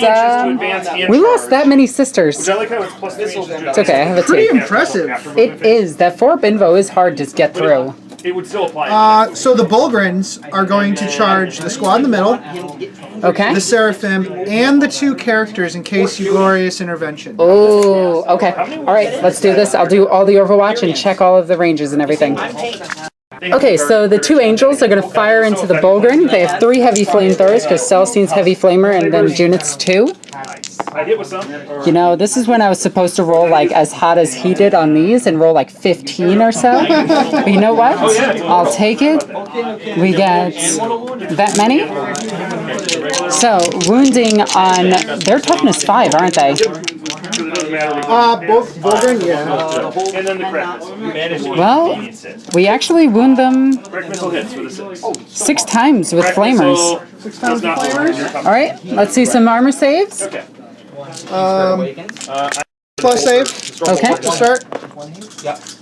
lost that many sisters. I like how it's plus 3 inches. It's okay, I have a Pretty 2. impressive. It is. That 4 Binvo is hard to get through. It would still apply. So the Bulgrins are going to charge the squad in the middle, Okay? the Seraphim, and the 2 characters in case you glorious intervention. Oh, okay. Alright, let's do this. I'll do all the Overwatch and check all of the ranges and everything. Okay, so the 2 angels are going to fire into the Bulgrin. They have 3 heavy flamethrowers because Celestine's heavy flamer and then Junit's 2. I hit with some. You know, this is when I was supposed to roll like as hot as he did on these and roll like 15 or so. But you know what? I'll take it. We get that many. So, wounding on... They're toughness 5, aren't they? Both Bulgrin, yeah. And then the crack missile. Well, we actually wound them Crack missile hits with a 6. 6 times with Crack flamers. missile does not flamers? Alright, let's see some armor saves. Okay. Plus save Okay. to start.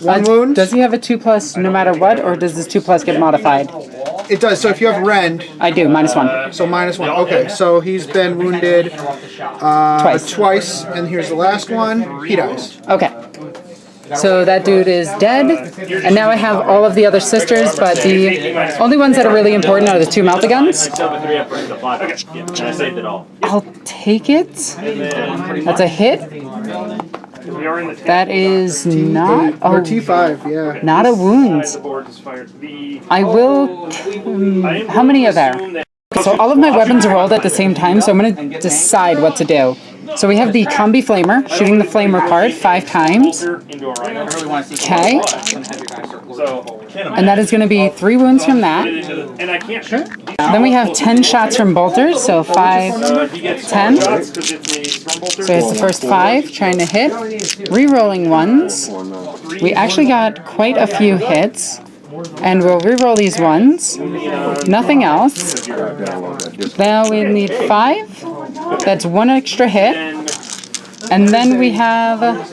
1 wound. Does he have a 2+ no matter what, or does this 2+ get modified? It does. So if you have Rend, I do, -1. so -1. Okay, so he's been wounded twice, and here's the last one. He dies. Okay. So that dude is dead, and now I have all of the other sisters, but the only ones that are really important are the 2 melta guns. I saved it all. I'll take it. That's a hit. We are in the That is not Or a, T5, yeah. not a wound. The board is fired. I will... how many are there? So all of my weapons are rolled at the same time, so I'm going to decide what to do. So we have the Combi Flamer, shooting the Flamer card 5 times. Okay. And that is going to be 3 wounds from that. And I can't shoot. Then we have 10 shots from bolters, so 5, 10. So it's the first 5, trying to hit. Re-rolling ones. We actually got quite a few hits. And we'll re-roll these ones. Nothing else. Now we need 5. That's 1 extra hit. And then we have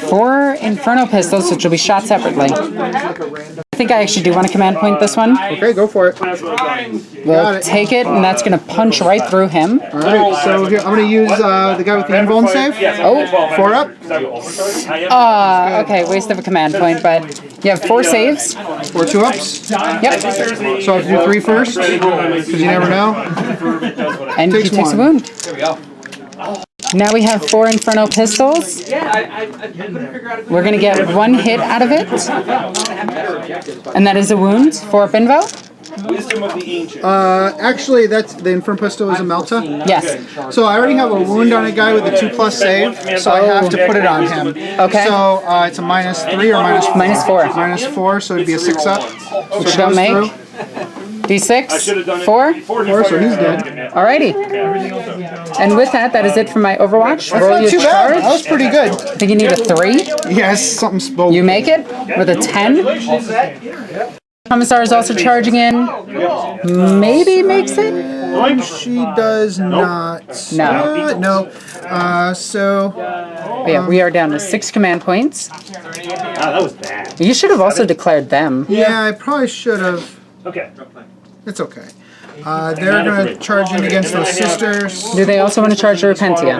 4 Inferno Pistols, which will be shot separately. I think I actually do want to command point this one. Okay, go for it. We'll take it, and that's going to punch right through him. Alright, so here, I'm going to use the guy with the invuln save. Oh, 4 up. okay, waste of a command point, but you have 4 saves. 4 2-ups. Yep, So I have to do 3 first, because you never know. and he Takes takes a 1. wound. Now we have 4 Inferno Pistols. We're going to get 1 hit out of it. And that is a wound. 4 up invo. Actually, that's the Inferno Pistol is a melta. Yes. So I already have a wound on a guy with a 2+ save, so I have to put it on him. Okay. So it's a -3 or -4? -4. -4, so it'd be a 6 up. Which don't make. D6. 4. 4, so he's dead. Alrighty. And with that, that is it for my Overwatch. Roll Not your too bad. charge. That was pretty good. I think you need a 3. Yes, something spoke. You make it with a 10. Commissar is also charging in. Maybe makes it? She does not. No. No. So. But yeah, we are down to 6 command points. That was bad. You should have also declared them. Yeah, I probably should have. Okay. It's okay. They're going to charge in against those sisters. Do they also want to charge the Repentia?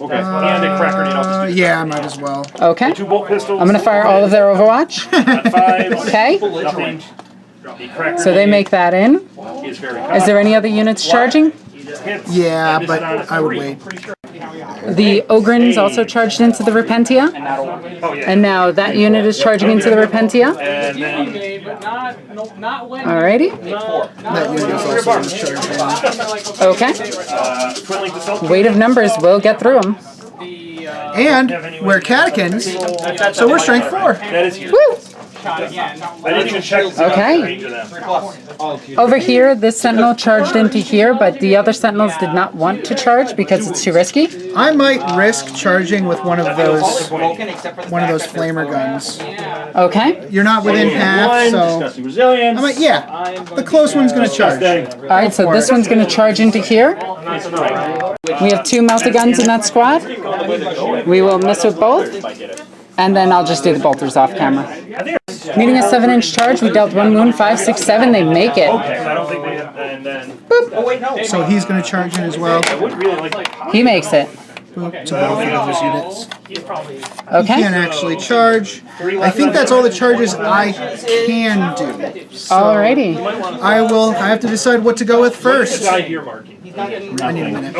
Okay. And a cracker needle. Yeah, I might as well. Okay. 2 bolt pistols. I'm going to fire all of their Overwatch. 5. Okay. Nothing. The cracker So they make that in. is very Is there any other units charging? Yeah, but I would wait. The Ogrins also charged into the Repentia. Oh, yeah. And now that unit is charging into the Repentia. And then Alrighty. That unit is also going to charge in. Okay. twirling to self. Weight of numbers will get through them. And we're catechins, so we're strength 4. That is huge. Woo! I didn't even check the Okay. range of them. Over here, this sentinel charged into here, but the other sentinels did not want to charge because it's too risky. I might risk charging with one of those flamer guns. Okay. You're not within half, so Discussing resilience. I might. Yeah, the close one's going to charge. Alright, so this one's going to charge into here. We have 2 melta guns in that squad. We will miss with both. And then I'll just do the bolters off camera. Meeting a 7-inch charge, we dealt 1 wound, 5, 6, 7, they make it. I don't think we have, and then So he's going to charge in as well. I would really like. He makes it. To both of those units. Okay. Can actually charge. I think that's all the charges I can do. So Alrighty. I have to decide what to go with first. Die here marking. I need a minute.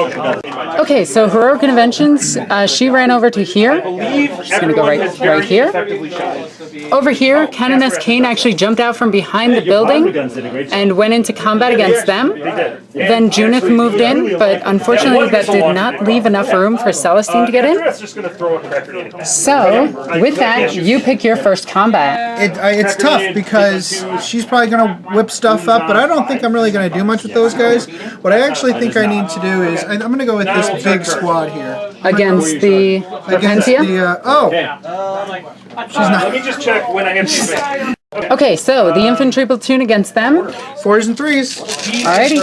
Okay, so Heroic Interventions, she ran over to here. She's going to go right here. Over here, Canoness Kane actually jumped out from behind the building and went into combat against them. Then Junith moved in, but unfortunately that did not leave enough room for Celestine to get in. Just gonna throw a cracker needle. So, with that, you pick your first combat. It's tough because she's probably going to whip stuff up, but I don't think I'm really going to do much with those guys. What I actually think I need to do is I'm going to go with this big squad here. Against the Against Repentia? she's not. Let me just check when I have to. Okay, so the infantry platoon against them. 4s and 3s. Alrighty.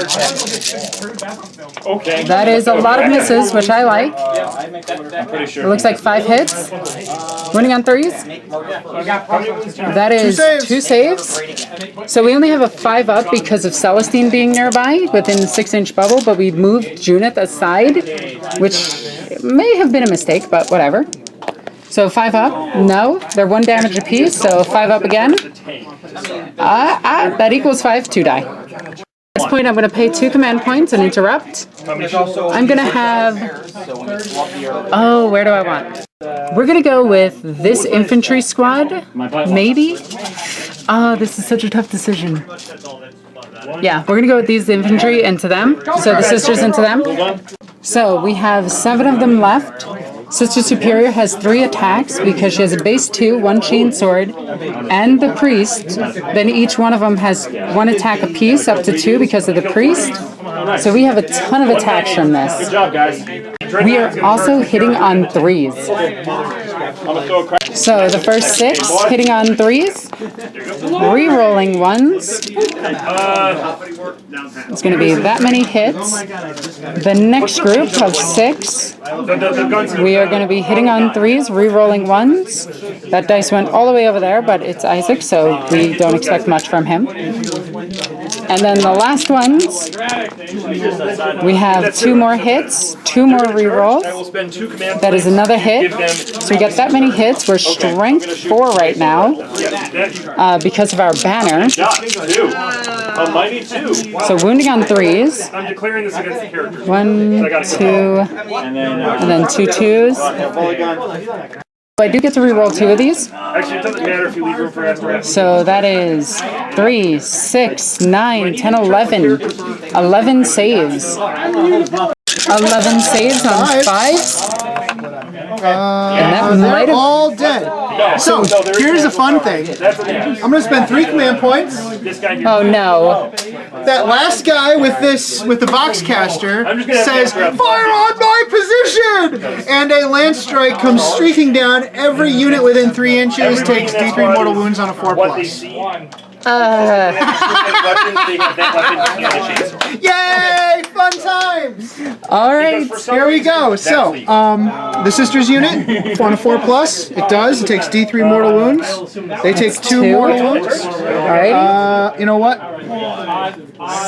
Okay. That is a lot of misses, which I like. I'm pretty It sure. looks like 5 hits. Winning on 3s. That is 2 saves. So we only have a 5 up because of Celestine being nearby within the 6-inch bubble, but we moved Junith aside, which may have been a mistake, but whatever. So 5 up. No, they're 1 damage apiece, so 5 up again. That equals 5, 2 die. At this point, I'm going to pay 2 command points and interrupt. I'm going to have... Oh, where do I want? We're going to go with this infantry squad, maybe? Oh, this is such a tough decision. Yeah, we're going to go with these infantry into them. So the sisters into them. So we have 7 of them left. Sister Superior has 3 attacks because she has a base 2, 1 chain sword, and the priest. Then each one of them has 1 attack apiece, up to 2 because of the priest. So we have a ton of attacks from this. Good job, guys. We are also hitting on 3s. So the first 6 hitting on 3s, re-rolling 1s. It's going to be that many hits. The next group of 6, we are going to be hitting on 3s, re-rolling 1s. That dice went all the way over there, but it's Isaac, so we don't expect much from him. And then the last ones, we have 2 more hits, 2 more re-rolls. That is another hit. So we get that many hits. We're strength 4 right now because of our banner. A mighty 2. So wounding on 3s. I'm declaring this against the characters. 1, 2, and then 2 2s. I do get to re-roll 2 of these. Actually, it doesn't matter if you leave room for after. So that is 3, 6, 9, 10, 11. 11 saves. 11 saves on 5s. They're all dead. So here's the fun thing. I'm going to spend 3 command points. Oh no. That last guy with the Voxcaster says, "Fire on my position!" And a lance strike comes streaking down. Every unit within 3 inches takes D3 mortal wounds on a 4+. Yay! Fun times! Alright. Here we go. So, the sisters unit on a 4+. It does. It takes D3 mortal wounds. They take 2 mortal wounds. Alright. You know what?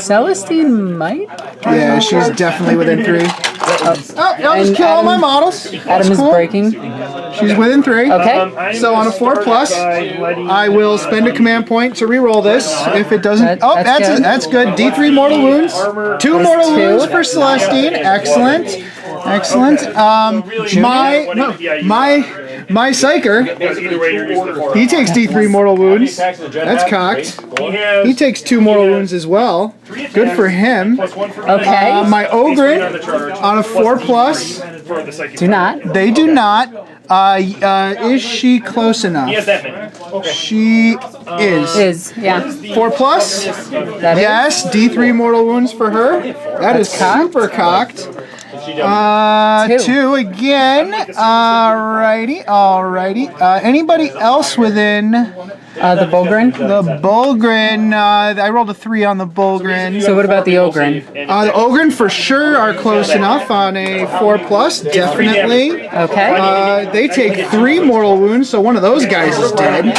Celestine might? Yeah, she's definitely within 3. I'll just kill all my models. Adam is breaking. She's within 3. Okay. So on a 4+, I will spend a command point to re-roll this. If it doesn't, that's good. D3 mortal wounds. 2 mortal wounds for Celestine. Excellent. Excellent. My Psyker, he takes D3 mortal wounds. That's cocked. He takes 2 mortal wounds as well. Good for him. Okay. My Ogre on a 4+. Do not. They do not. Is she close enough? She is. Yeah. 4+. That Yes, D3 mortal wounds for her. That is super cocked. 2 again. Alrighty. Anybody else within the Bulgrin? the Bulgrin? I rolled a 3 on the Bulgrin. So what about the Ogrin? The Ogrin for sure are close enough on a 4+, definitely. Okay. They take 3 mortal wounds, so one of those guys is dead.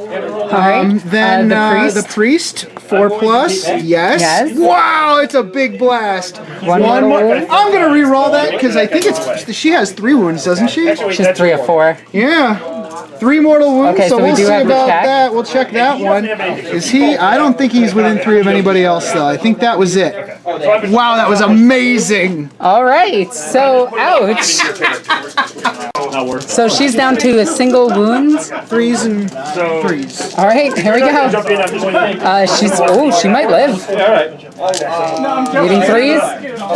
Alright. Then the priest, 4+. Yes. Wow, it's a big blast. One more. mortal. I'm gonna re-roll that because I think she has 3 wounds, doesn't she? She's 3 or 4. Yeah. 3 mortal wounds. Okay, so we we'll do see have to about check. that. We'll check that one. Is he? I don't think he's within 3 of anybody else though. I think that was it. Wow, that was amazing. Alright, so ouch. So she's down to a single wound. 3s and 3s. Alright, here we go. She might live. Needing 3s.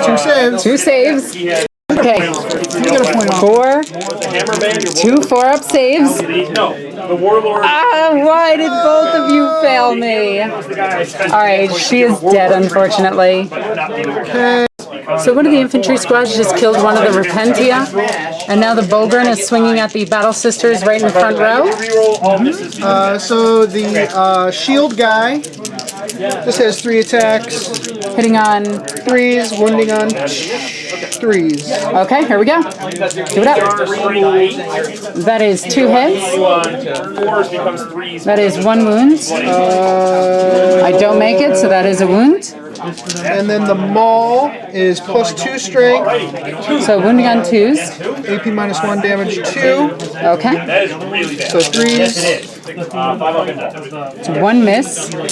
2 saves. 2 saves. Okay. You got a point on. 4. 2 4-up saves. The warlord. Why did both of you fail me? Alright, she is dead, unfortunately. Okay. So one of the infantry squads just killed one of the Repentia, and now the Bulgrin is swinging at the Battle Sisters right in the front row. So the shield guy just has 3 attacks. Hitting on 3s, wounding on 3s. Okay, here we go. Do it up. That is 2 hits. That is 1 wound. I don't make it, so that is a wound. And then the maul is +2 strength. So wounding on 2s. AP -1 damage 2. Okay. So 3s. 5 up and down. It's one miss. And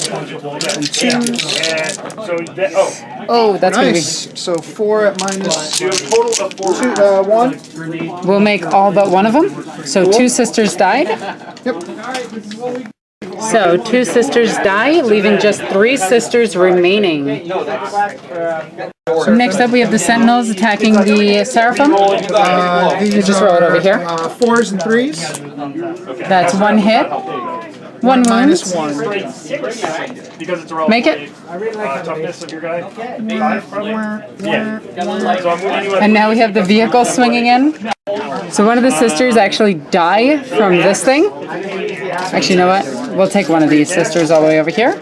so that, Oh, that's Nice. So 4 at minus so a total of 4. 1. We'll make all but one of them. So 2 sisters died. Yep. So 2 sisters die, leaving just 3 sisters remaining. Next up, we have the Sentinels attacking the Seraphim. These Just roll it over here. 4s and 3s. That's 1 hit, 1 wound. Minus 1. Because it's a Make it. toughness of your guy. 5 probably. Yeah. So I'm moving you And now we have the vehicle swinging in. So one of the sisters actually die from this thing. Actually, you know what? We'll take one of these sisters all the way over here.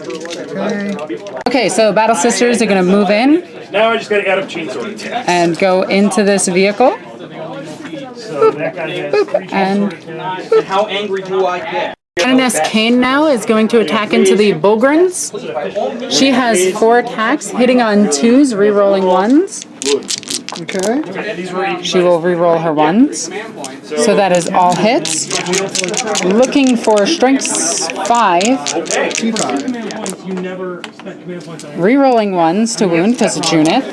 Okay, so Battle Sisters are going to move in Now I just gotta add up chainsaw attack. and go into this vehicle. So that guy has 3 And And how angry do I get? Canoness Kane now is going to attack into the Bulgrins. She has 4 attacks, hitting on 2s, re-rolling 1s. Okay. She will re-roll her 1s. So that is all hits. Looking for strengths 5. T5. Re-rolling 1s to wound because of Junith.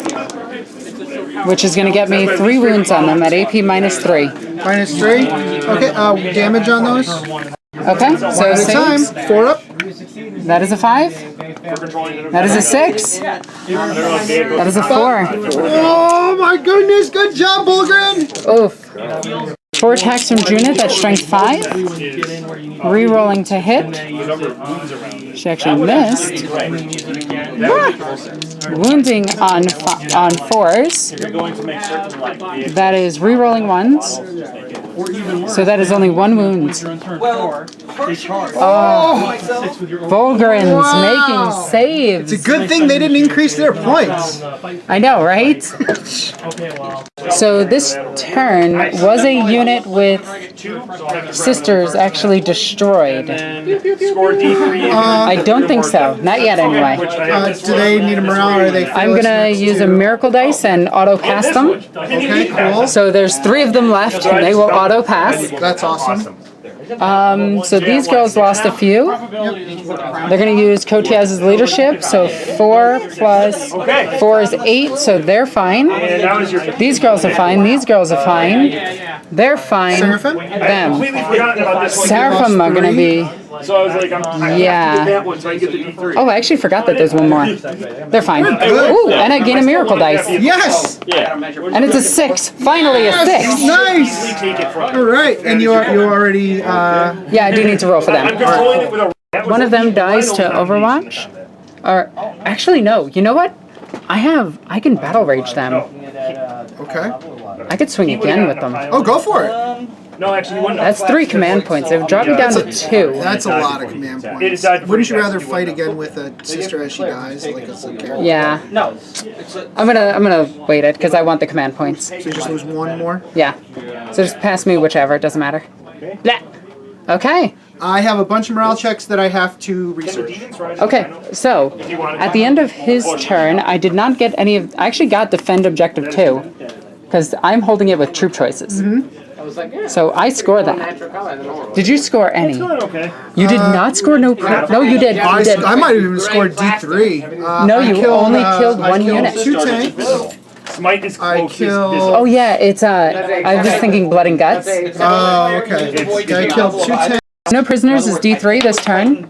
Which is going to get me 3 wounds on them at AP minus 3. Minus 3. Okay, damage on those. Okay, so At a time. saves. 4 up. That is a 5. That is a 6. That is a 4. Oh my goodness, good job, Bulgren! Oof. 4 attacks from Junith, that's strength 5. Re-rolling to hit. She actually missed. Wounding on 4s. That is re-rolling 1s. So that is only 1 wound. Bulgarins making saves. It's a good thing they didn't increase their points. I know, right? So this turn was a unit with sisters actually destroyed. Score D3. I don't think so. Not yet, anyway. Do they need a morale or are they I'm gonna use a miracle dice and auto pass them. Okay, cool. So there's 3 of them left. They will auto pass. That's awesome. So these girls lost a few. They're going to use Kotiaz's leadership. So 4 plus 4 is 8. So they're fine. And that was your. These girls are fine. These girls are fine. They're fine. Seraphim? Them. Completely forgotten about this one. Seraphim are going to be. So I was like, I Yeah. have to get that one so I can get the D3. Oh, I actually forgot that there's one more. They're fine. Ooh, and I gain a miracle dice. Yes! Yeah. And it's a 6. Finally a 6. Nice! Take it from. All right, and you already Yeah, I do need to roll for I'm them. controlling it with a. One of them dies to Overwatch. Or, actually, no. You know what? I can battle rage them. okay. I could swing again with them. Oh, go for it. No, actually, you wouldn't. That's 3 command points. It would drop me down to 2. That's a lot of command points. Wouldn't you rather fight again with a sister as she dies, like a character? Yeah. No. I'm gonna wait it because I want the command points. So you just lose 1 more. Yeah. So just pass me whichever. It doesn't matter. Blah. Okay. I have a bunch of morale checks that I have to research. Okay. So at the end of his turn, I did not get any of. I actually got defend objective 2 because I'm holding it with troop choices. So I score that. Did you score any? Okay. You did not score no. No, you did. You did. I might have even scored D3. No, I you only killed I 1 killed unit. 2 tanks. Smite is I closest. killed- Oh yeah, it's I was thinking blood and guts. Oh, okay. I killed 2 tanks. No prisoners is D3 this turn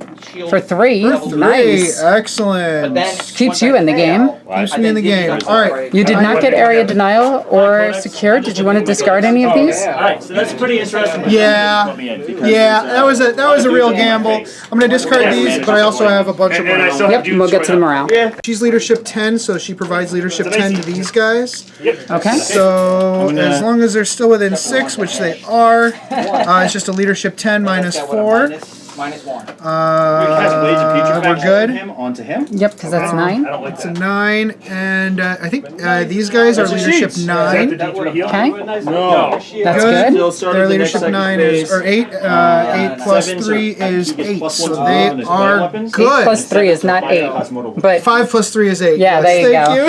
for 3. 3. Nice. Excellent. Keeps you in the game. Keeps me in the game. All right. You did not get area denial or secure. Did you want to discard any of these? Alright, so that's pretty interesting. Yeah. Yeah, that was a real gamble. I'm gonna discard these, but I also have a bunch of And I morale. still have Yep, dudes we'll get to the right now. morale. She's leadership 10, so she provides leadership 10 to these guys. Okay. So as long as they're still within 6, which they are, it's just a leadership 10 minus 4. Minus 1. We're good. Him onto him. Yep, because that's 9. I don't like It's a that. 9, and I think these guys are leadership 9. Okay. No. That's good. Their leadership 9 is, or 8. 8 plus 3 is 8, so they are good. Plus 3 is not 8. But 5 plus 3 is 8. Yeah, there you Thank go. you.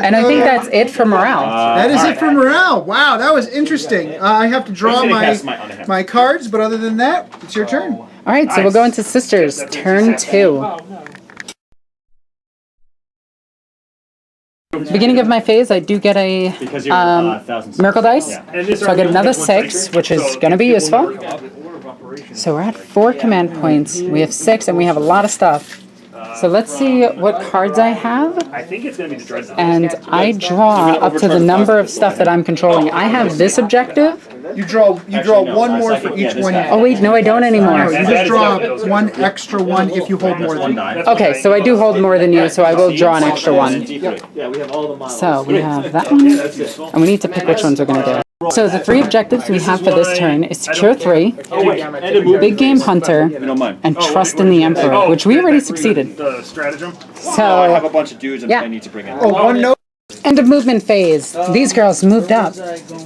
and I think that's it for morale. That is it for morale. Wow, that was interesting. I have to draw I'm gonna cast Smite onto him. my cards, but other than that, it's your turn. Alright, so we'll go into Sisters, turn 2. Beginning of my phase, I do get a Because you're thousands. Miracle Dice. Yeah. So I get another 6, which is going to be useful. So we're at 4 command points. We have 6, and we have a lot of stuff. So let's see what cards I have. I think it's going to be the Dreadnought. And I draw up to the number of stuff that I'm controlling. I have this objective. You draw one more for each one. Oh wait, no I don't No, anymore. you just draw one extra one if you hold more than that. Okay, so I do hold more than you, so I will draw an extra one. Yeah, we have all the models. So we have that one, and we need to pick which ones we're going to do. So the 3 objectives we have for this turn is Secure 3, Big Game Hunter, and Trust in the Emperor, which we already succeeded. The stratagem. I have So, a bunch of dudes yeah. I need to bring in. Oh, one note. end of movement phase. These girls moved up.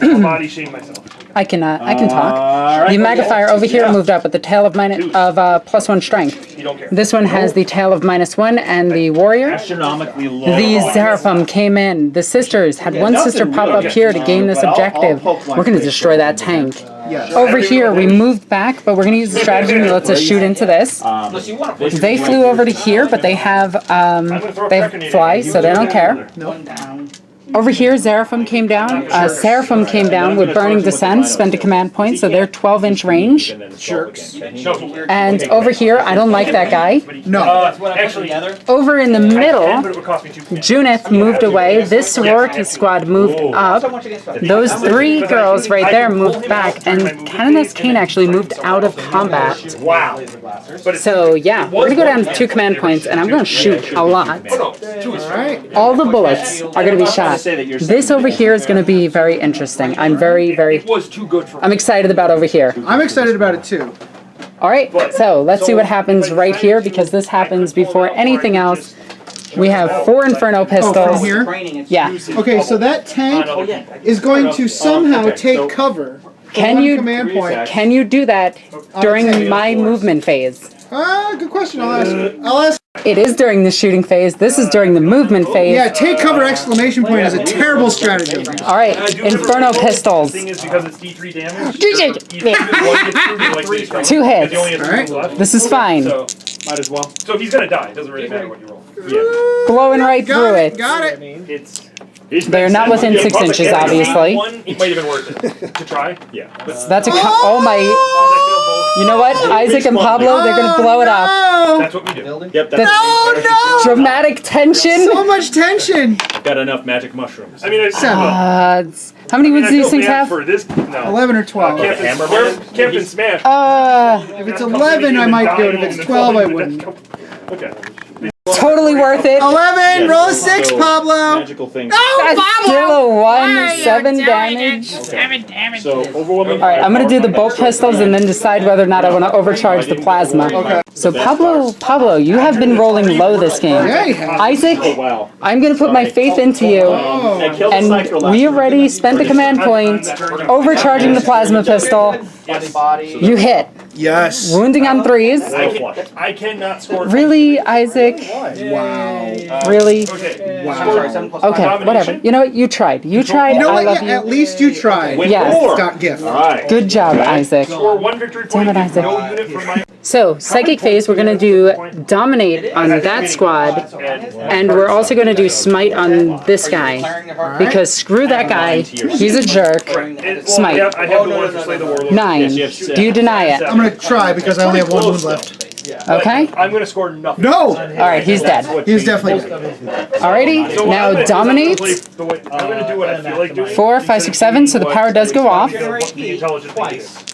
Body shame myself. I can talk. The Magnifier over here moved up with the tail of +1 strength. You don't care. This one has the tail of -1 and the warrior. Astronomically low. The Seraphim came in. The sisters had one sister pop up here to gain this objective. We're going to destroy that tank. Yes. Over here, we moved back, but we're going to use the strategy that lets us shoot into this. They flew over to here, but they have fly, so they don't care. Over here, Seraphim came down. Seraphim came down with Burning Descent, spent a command point, so they're 12-inch range. Jerks. And over here, I don't like that guy. No. Actually, Over in the but middle, it would cost me 2 points. Junith moved away. This sorority squad moved up. Those 3 girls right there moved back, and Canoness Kane actually moved out of combat. Wow. So yeah, we're gonna go down to 2 command points, and I'm gonna shoot a lot. Alright. All the bullets are gonna be shot. This over here is gonna be very interesting. I'm very, Was too good for I'm excited about over here. I'm excited about it too. Alright, so let's see what happens right here, because this happens before anything else. We have 4 Inferno Oh, from pistols. here? Yeah. Okay, so that tank is going to somehow take cover. for Can one you command point? can you do that during my movement phase? Good question. I'll ask. It is during the shooting phase. This is during the movement phase. Yeah, take cover exclamation point is a terrible strategy. All right, Inferno pistols. The thing is, because it's D3 damage, Two 2 hits. Alright. This is fine. So Might as well. if he's gonna die, it doesn't really matter what you roll. Blowing right Got through it. it. Got it. It's They're not within 6 inches, obviously. One, it might have been worth it to try. Yeah. That's a oh my. You know what? Isaac and Pablo, they're gonna blow it up. Oh, That's what we do. Yep, that's oh no! Dramatic tension. So much tension. got enough magic mushrooms. I mean, it's, 7. How many would I these feel things bad have? for this. No. 11 or 12. Captain Smash. If it's 11, I might do it. If it's 12, I wouldn't. Okay. Totally worth it. 11. Roll a 6, Pablo. Magical things. That's still a 1, 7 damage. So overwhelming. All right, I'm gonna do the bolt pistols and then decide whether or not I want to overcharge the plasma. Okay. So Pablo, you have been rolling low this game. Yeah, you have. Isaac, Wow. I'm gonna put my faith into you. I killed the And Cyclo last we turn. already spent a command point, overcharging the plasma pistol. You hit. Yes. Wounding on 3s. I cannot score. Really, Isaac? Wow. Really? Okay. Wow. Okay, whatever. You know what? You tried. You tried. You know I what? love Yeah, at you. least you tried. Yes. Dot gift. Alright. Good job, Isaac. Score 1 victory point. Damn it, Isaac. No unit for my. So, Psychic Phase, we're going to do Dominate on that squad, and we're also going to do Smite on this guy, because screw that guy, he's a jerk. Smite. Yeah, I have the one for Slay the Warlord. 9. Do you deny it? I'm going to try because I only have 1 wound left. Okay? I'm gonna score nothing. No! Alright, he's dead. He's definitely dead. Alrighty, So now I'm gonna Dominate. I'm gonna do what I feel like doing. 4, 5, 6, 7, so the power does go off. The intelligent thing is.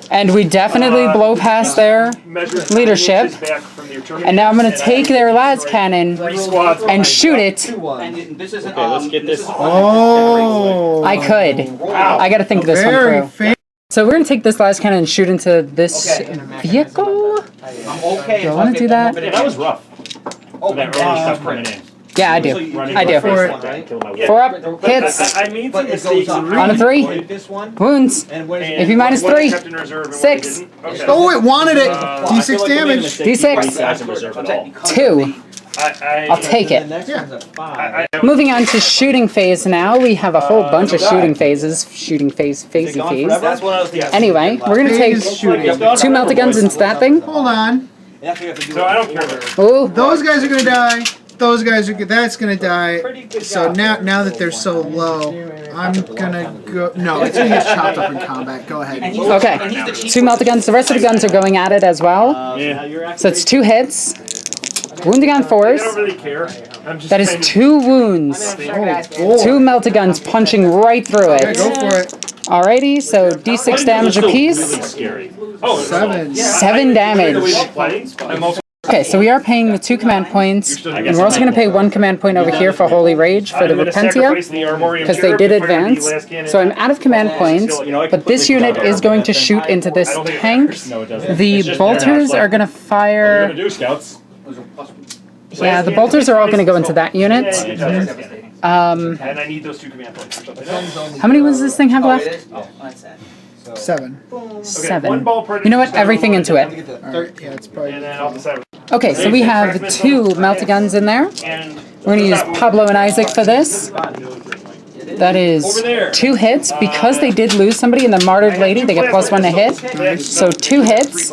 And we definitely blow past their Measure leadership. back from the eternity. And now I'm going to take their las cannon squads and shoot it. And this isn't, Okay, let's get this. Oh. I could. I got to think this one Very through. fancy. So we're going to take this las cannon and shoot into this vehicle. I'm okay. Do I want to do that? Yeah, that was rough. Oh, That early stuff coming in. Yeah, I do. Running I do. For it. Killing my wolf. 4 up, hits. I made some But it mistakes. goes On a 3. This one. Wounds. And where's If you minus One 3. kept in reserve and one 6. didn't. Okay. Oh, it wanted it. I feel D6 like we made a damage. mistake D6. keeping guys in reserve at all. 2. I'll take it. Moving on to shooting phase now. We have a whole bunch of shooting phases. Shooting phase, phasey phase. That's one of those. Anyway, we're going to take Phase shooting. 2 melta-guns into that thing. Hold on. So I don't care. Oh, Those guys are gonna die. Those guys are. That's gonna die. So now that they're so low, I'm gonna go. No, it's gonna get chopped up in combat. Go ahead. okay. 2 melta-guns. The rest of the guns are going at it as well. Yeah. So it's 2 hits. Wounding on I 4s. don't really care. I'm just That is 2 wounds. Oh, 2 boy. melta-guns punching right through Okay, it. go for it. Alrighty, so d6 damage apiece. scary. Oh, 7. 7 damage. I'm also Okay, so we are paying the 2 command points, and we're also going to pay 1 command point over here for Holy Rage for the Repentia, because they did advance. So I'm out of command points, but this unit is going to shoot into this tank. The bolters are going to fire... do scouts. Yeah, the bolters are all going to go into that unit. and I need those 2 command points. How many does this thing have left? 7. 7. You know what? Everything into it. Alright, yeah, it's probably. And then I'll decide. Okay, so we have 2 melta-guns in there. And We're going to use Pablo and Isaac for this. That is 2 hits. Because they did lose somebody in the Martyred Lady, they get +1 to hit. So 2 hits.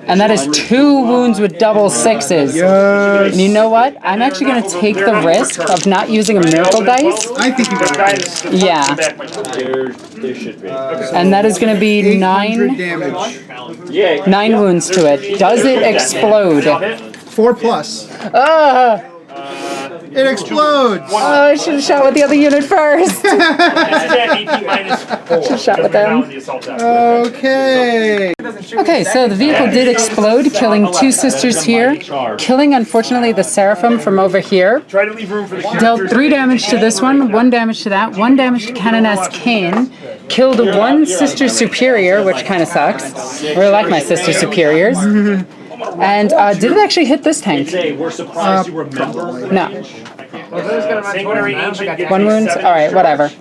And that is 2 wounds with double 6s. Yes. And you know what? I'm actually going to take the risk of not using a miracle dice. I think you got it. Yeah. There should be. And that is going to be 800 9 damage. Yeah. wounds to it. Does it explode? 4 plus. Ah! It explodes. Oh, I should have shot with the other unit first. This is at AP -4. Shot with them. Okay. Okay, so the vehicle did explode, killing 2 sisters here. Killing, unfortunately, the Seraphim from over here. Try to leave room for the Dealt characters. 3 damage to this one, 1 damage to that, 1 damage to Canoness Kane. Killed 1 Sister Superior, which kind of sucks. I really like my Sister Superiors. And did it actually hit this tank? We're surprised you remember. No. Sanguinary Ancient gets 1 wound? 7. Alright, whatever.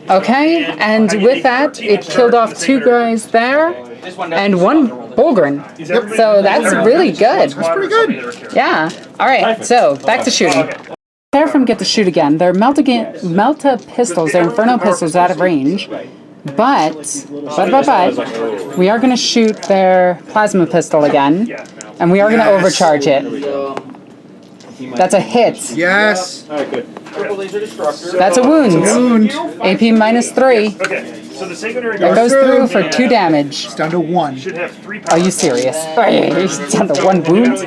Okay, and with that, it killed off 2 guys there, and 1 Bulgrin. So that's really good. That's pretty good. Yeah. Alright, so back to shooting. Seraphim get to shoot again. They're melta pistols, they're inferno pistols out of range. But, we are going to shoot their plasma pistol again, and we are going to overcharge it. That's a hit. Yes. Alright, good. That's a wound. Wound. AP -3. Okay, so the Sanguinary That goes through for 2 damage. It's down to 1. should have 3 Are you serious? He's down to 1 wound?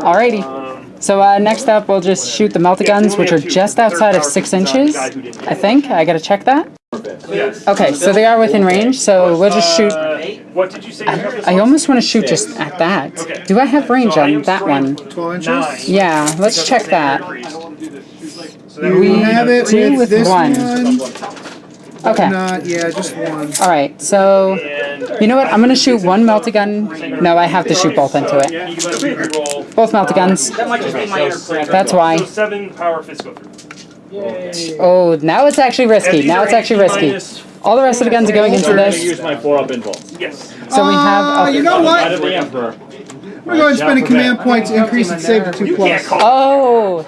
Alrighty. So next up, we'll just shoot the melta-guns, which are just outside of 6 inches, I think. I gotta check that. Yes. Okay, so they are within range, so we'll just shoot. What did you say? I almost want to shoot just at that. Do I have range on that one? 12 inches. Yeah, let's check that. We have it do with with this 1. one. Okay. Not, yeah, just 1. Alright, so, you know what? I'm going to shoot 1 melta-gun. No, I have to shoot both into it. Both melta-guns. That might just be my inner critic. That's why. So 7 power fists go through. Oh, now it's actually risky. Now it's actually risky. All the rest of the guns are going into I'm gonna this. use my 4-up impulse. Yes. So we have You a... know Out what? of the Emperor. We're going to spend a command point to increase its save to 2 plus. Oh!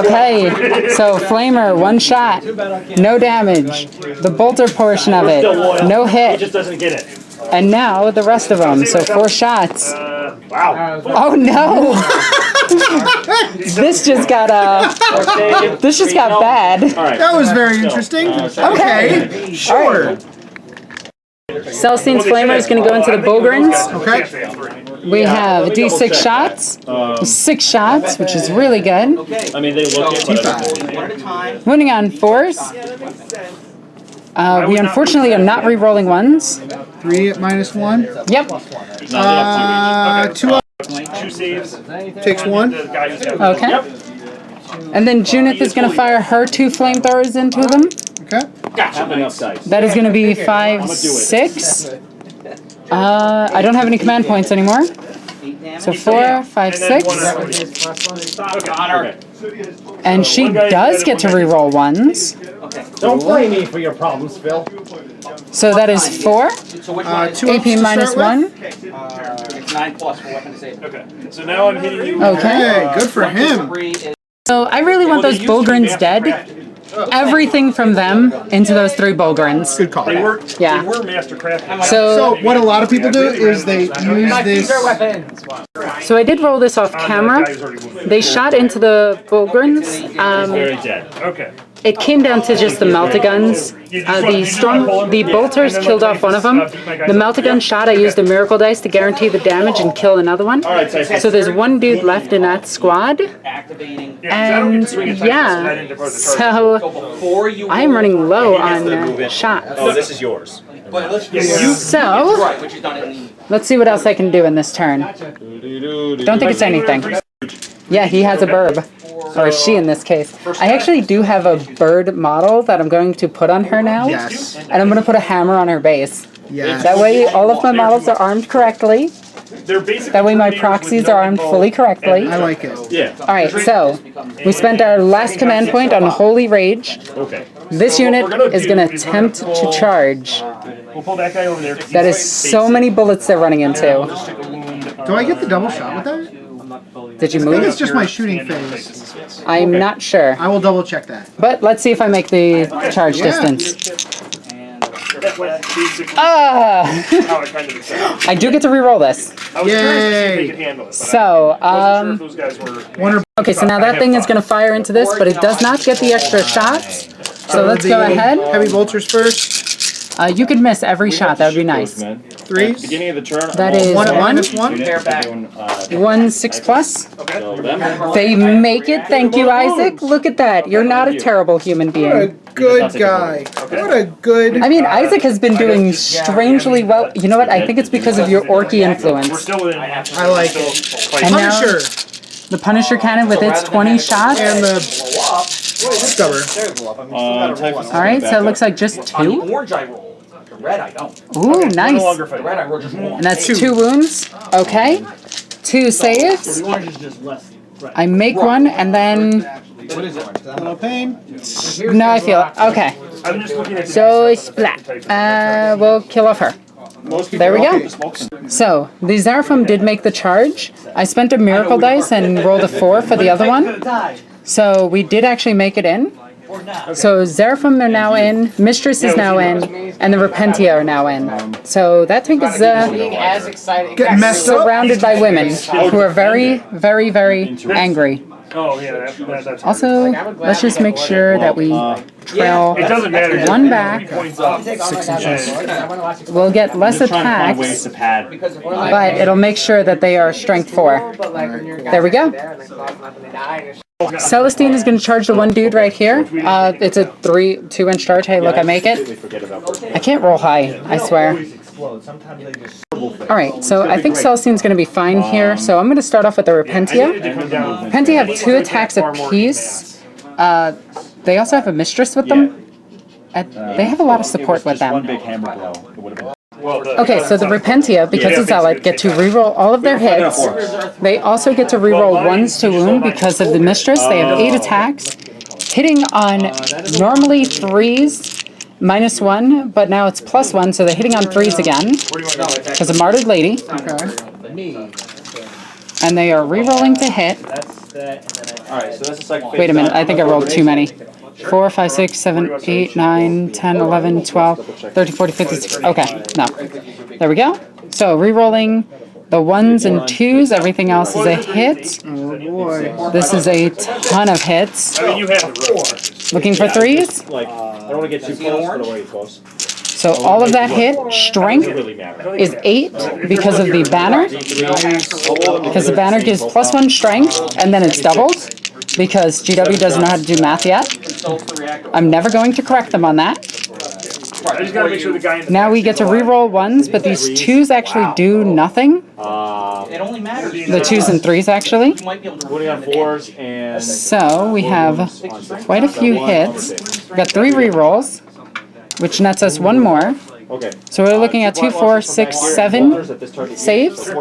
Okay. So Flamer, 1 shot. No damage. The bolter portion of it. No He hit. just doesn't get it. And now the rest of them. So 4 shots. Wow. Oh no! This just got this just got bad. Alright. That was very interesting. Okay. Sure. Celestine's Flamer is going to go into the Bulgrins. Okay. We have D6 shots. 6 shots, which is really good. I mean, they look it, but One at a time. Wounding on 4s. We unfortunately are not re-rolling 1s. 3 at -1. Yep. 2 up. 2 saves. Takes 1. The guy who's got Okay. And then Junith is going to fire her 2 flamethrowers into them. Okay. have enough dice. That is going to be 5, 6. I don't have any command points anymore. So 4, 5, 6. Okay. And she does get to re-roll 1s. Don't blame me for your problems, Phil. So that is 4. So which one? 2 AP ups to start with. -1. 9+ for weapon disable. Okay. So now I'm hitting you. Okay. Hey, good for him. 3 is So I really want those Bulgrins dead. Everything from them into those 3 Bulgrins. Good call. They were, Yeah. they were master crafted. So what a lot of people do is they use this. So I did roll this off camera. They shot into the Bulgrins. Very dead. Okay. It came down to just the melta guns. The bolters killed off one of them. The melta gun shot, I used a miracle dice to guarantee the damage and kill another one. Alright, So there's one dude left in that squad. activating. And yeah, so Before you I'm running low Gets the on move in. shots. Oh, this is yours. But let's So right, which is done in let's see what else I can do in this turn. Don't think it's anything. Yeah, he has a burb. Or she in this case. I actually do have a bird model that I'm going to put on her now. Yes. And I'm going to put a hammer on her base. Yes. That way all of my models are armed correctly. That way my proxies are armed fully correctly. I like it. Yeah. Alright, so we spent our last command point on Holy Rage. Okay. This unit is going to attempt to charge. We'll pull that guy over there. That is so many bullets they're running into. Do I get the double shot with that? Did you I think it's move? just my shooting phase. I'm not sure. I will double check that. But let's see if I make the charge Yeah. distance. That's basically Ah! how I kind of accept it. I do get to reroll this. I was curious to see if they Yay. could handle it, but So, I wasn't sure if those guys were. Wonder. okay, so now that thing is going to fire into this, but it does not get the extra shots. So let's go ahead. Heavy bolters first. You could miss every shot. That would be nice. Threes. Beginning of the turn. That is One at one. minus one. One 6+. So them. They make it. Thank you, Isaac. Look at that. You're not a terrible human What a being. good guy. What a good. I mean, Isaac has been doing strangely well. You know what? I think it's because of your orky We're influence. still within half. I like it. And now Punisher the Punisher cannon with its 20 shots. and the stubber. All right, so it looks like just On the 2. orange I roll. The red I don't. Ooh, No nice. longer The fight. red I roll just 1. And that's 2 wounds. Okay. 2 saves. I make one, and then No pain. no, I feel it. Okay. I'm just looking at So splat. We'll kill off her. There we go. So the Xeraphim did make the charge. I spent a miracle dice and rolled a 4 for the other one. So we did actually make it in. So Xeraphim are now in, Mistress is now in, and the Repentia are now in. So that tank is Get messed up. surrounded by women who are very, very, very angry. Oh yeah, that's. Also, let's just make sure that we trail It doesn't matter. one back. Points up. We'll get less Trying to find ways attacks, to pad. but it'll make sure that they are strength 4. There we go. Celestine is going to charge the one dude right here. It's a 2-inch charge. Hey, look, I make it. Forget about I can't roll high, I swear. Alright, so I think Celestine's going to be fine here. So I'm going to start off with the Repentia. Repentia have 2 attacks apiece. They also have a Mistress with them. They have a lot of support with one them. big hammer blow. It would have been. Okay, so the Repentia, because it's Zealot, get to reroll all of their hits. They also get to reroll 1s to wound because of the Mistress. They have 8 attacks, hitting on normally 3s, -1, but now it's +1, so they're hitting on 3s again. Because of Martyred Lady. And they are rerolling to hit. Alright, so that's a second phase. Wait a minute, I think I rolled too many. 4, 5, 6, 7, 8, 9, 10, 11, 12, 13, 14, 15, 16. Okay, no. There we go. So re-rolling the 1s and 2s. Everything else is a hit. Oh boy. This is a ton of hits. I mean, you have the rope. Looking for 3s. Like, I don't want to get too close, but away close. So all of that hit, strength, Really matter. is 8 because of the banner. Because the banner gives +1 strength, and then it's doubled. Because GW doesn't know how to do math yet. I'm never going to correct them on that. I just gotta make sure the guy in the Now we get to re-roll 1s, but these 2s actually do nothing. It only matters. The 2s and 3s actually. You might be able to Putting on 4s and. So we have quite a few hits. We've got 3 re-rolls, which nets us 1 more. Okay. So we're looking at 2, 4, 6, 7 saves.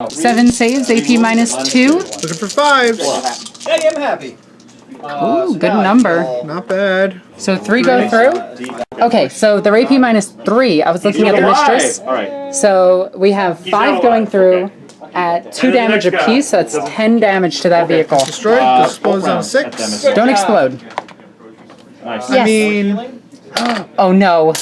7 saves, AP -2. Looking for 5s. Hey, I'm happy. Ooh, good number. Not bad. So 3 go through. Okay, so they're AP -3. I was looking at the Mistress. Alright. So we have 5 going through, at 2 damage apiece. So that's 10 damage to that vehicle. Destroyed. Explodes on 6. Don't explode. Nice. I mean, Oh no.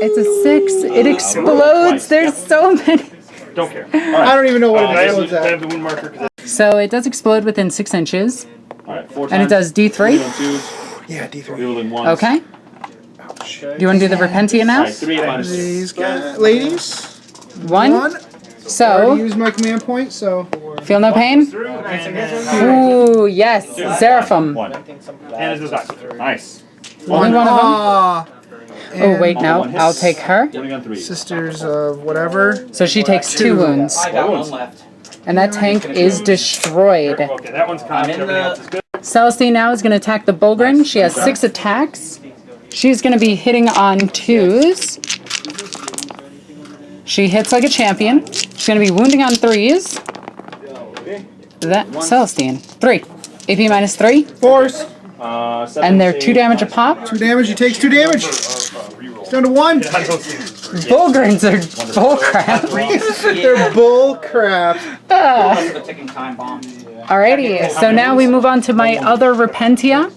It's a 6. It explodes. There's so many. Don't care. I don't even know what it I explodes have at. the wound marker. 'Cause So it does explode within 6 inches. Alright, 4 And it does D3. Yeah, D3. Reloading 1. Okay. Do you want to do the Repentia now? Alright, 3 minus 2. These guys, ladies. 1. I already So, used my command point, so feel no pain? through and Ooh, yes. Seraphim. 1. it does not. Nice. Only one of them? Ah, Oh, wait, no. one hit. I'll take her. Wounding on 3. Sisters of whatever. So she takes 2 wounds. I got one left. And that tank is destroyed. Okay, that one's kind. I'm in Everything else is the. good. Celestine now is going to attack the Bulgrin. She has 6 attacks. She's going to be hitting on 2s. She hits like a champion. She's going to be wounding on 3s. That Celestine. 3. AP minus 3. Force. 7 And they're 2 damage a pop. 2 damage. He takes 2 damage. It's down to 1. I don't see. Bulgrins are bullcrap. They're bull crap. The ticking time bomb. Alrighty, so now we move on to my other Repentia.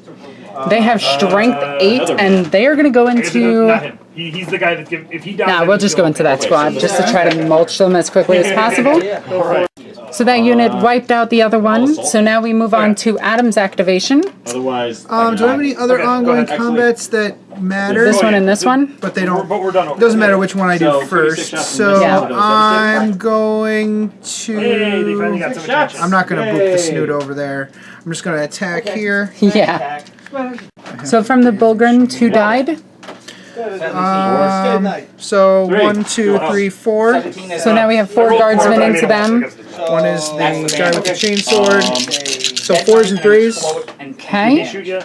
They have strength 8, and they are going to go Not into... him. He's the guy that if he dies. Nah, we'll just go into that squad just to try to mulch them as quickly as possible. So that unit wiped out the other one. So now we move on to Adam's activation. Otherwise. Do I have any other ongoing combats that matter? This one and this one. But they don't. But we're done. It doesn't matter which one I do So, first. 36 shots So from Yeah. I'm going Hey, they finally got to. some attention. I'm not going to boop the snoot over there. I'm just going to attack here. Yeah. So from the Bulgrin, 2 died. So 1, 2, 3, 4. So now we have 4 guardsmen into them. One is the guy with the chainsword. So 4s and 3s. Did he Okay, shoot you?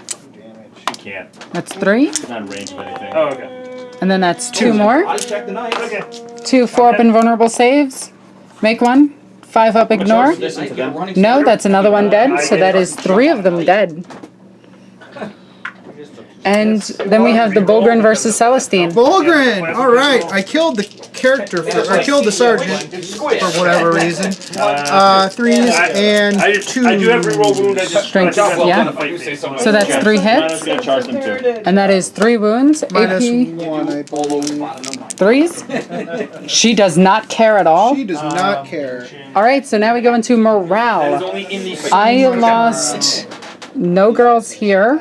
She can't. that's 3. She's not in range of anything. Oh, okay. And then that's 2 more. I checked the knife. Okay. 2 4-up invulnerable saves. Make 1. 5-up ignore. Listen to them. No, that's another one dead. So that is 3 of them dead. And then we have the Bulgrin versus Celestine. Bulgrin! Alright, I killed the character, I killed the sergeant for whatever reason. 3s and I do have 2. reroll wound. I just Strength, I just yeah. gonna fight me. So that's 3 Minus hits. gonna charge them too. And that is 3 wounds. Minus AP 1, I believe. 3s. She does not care at all. She does not care. Alright, so now we go into morale. Only in the I lost no girls here.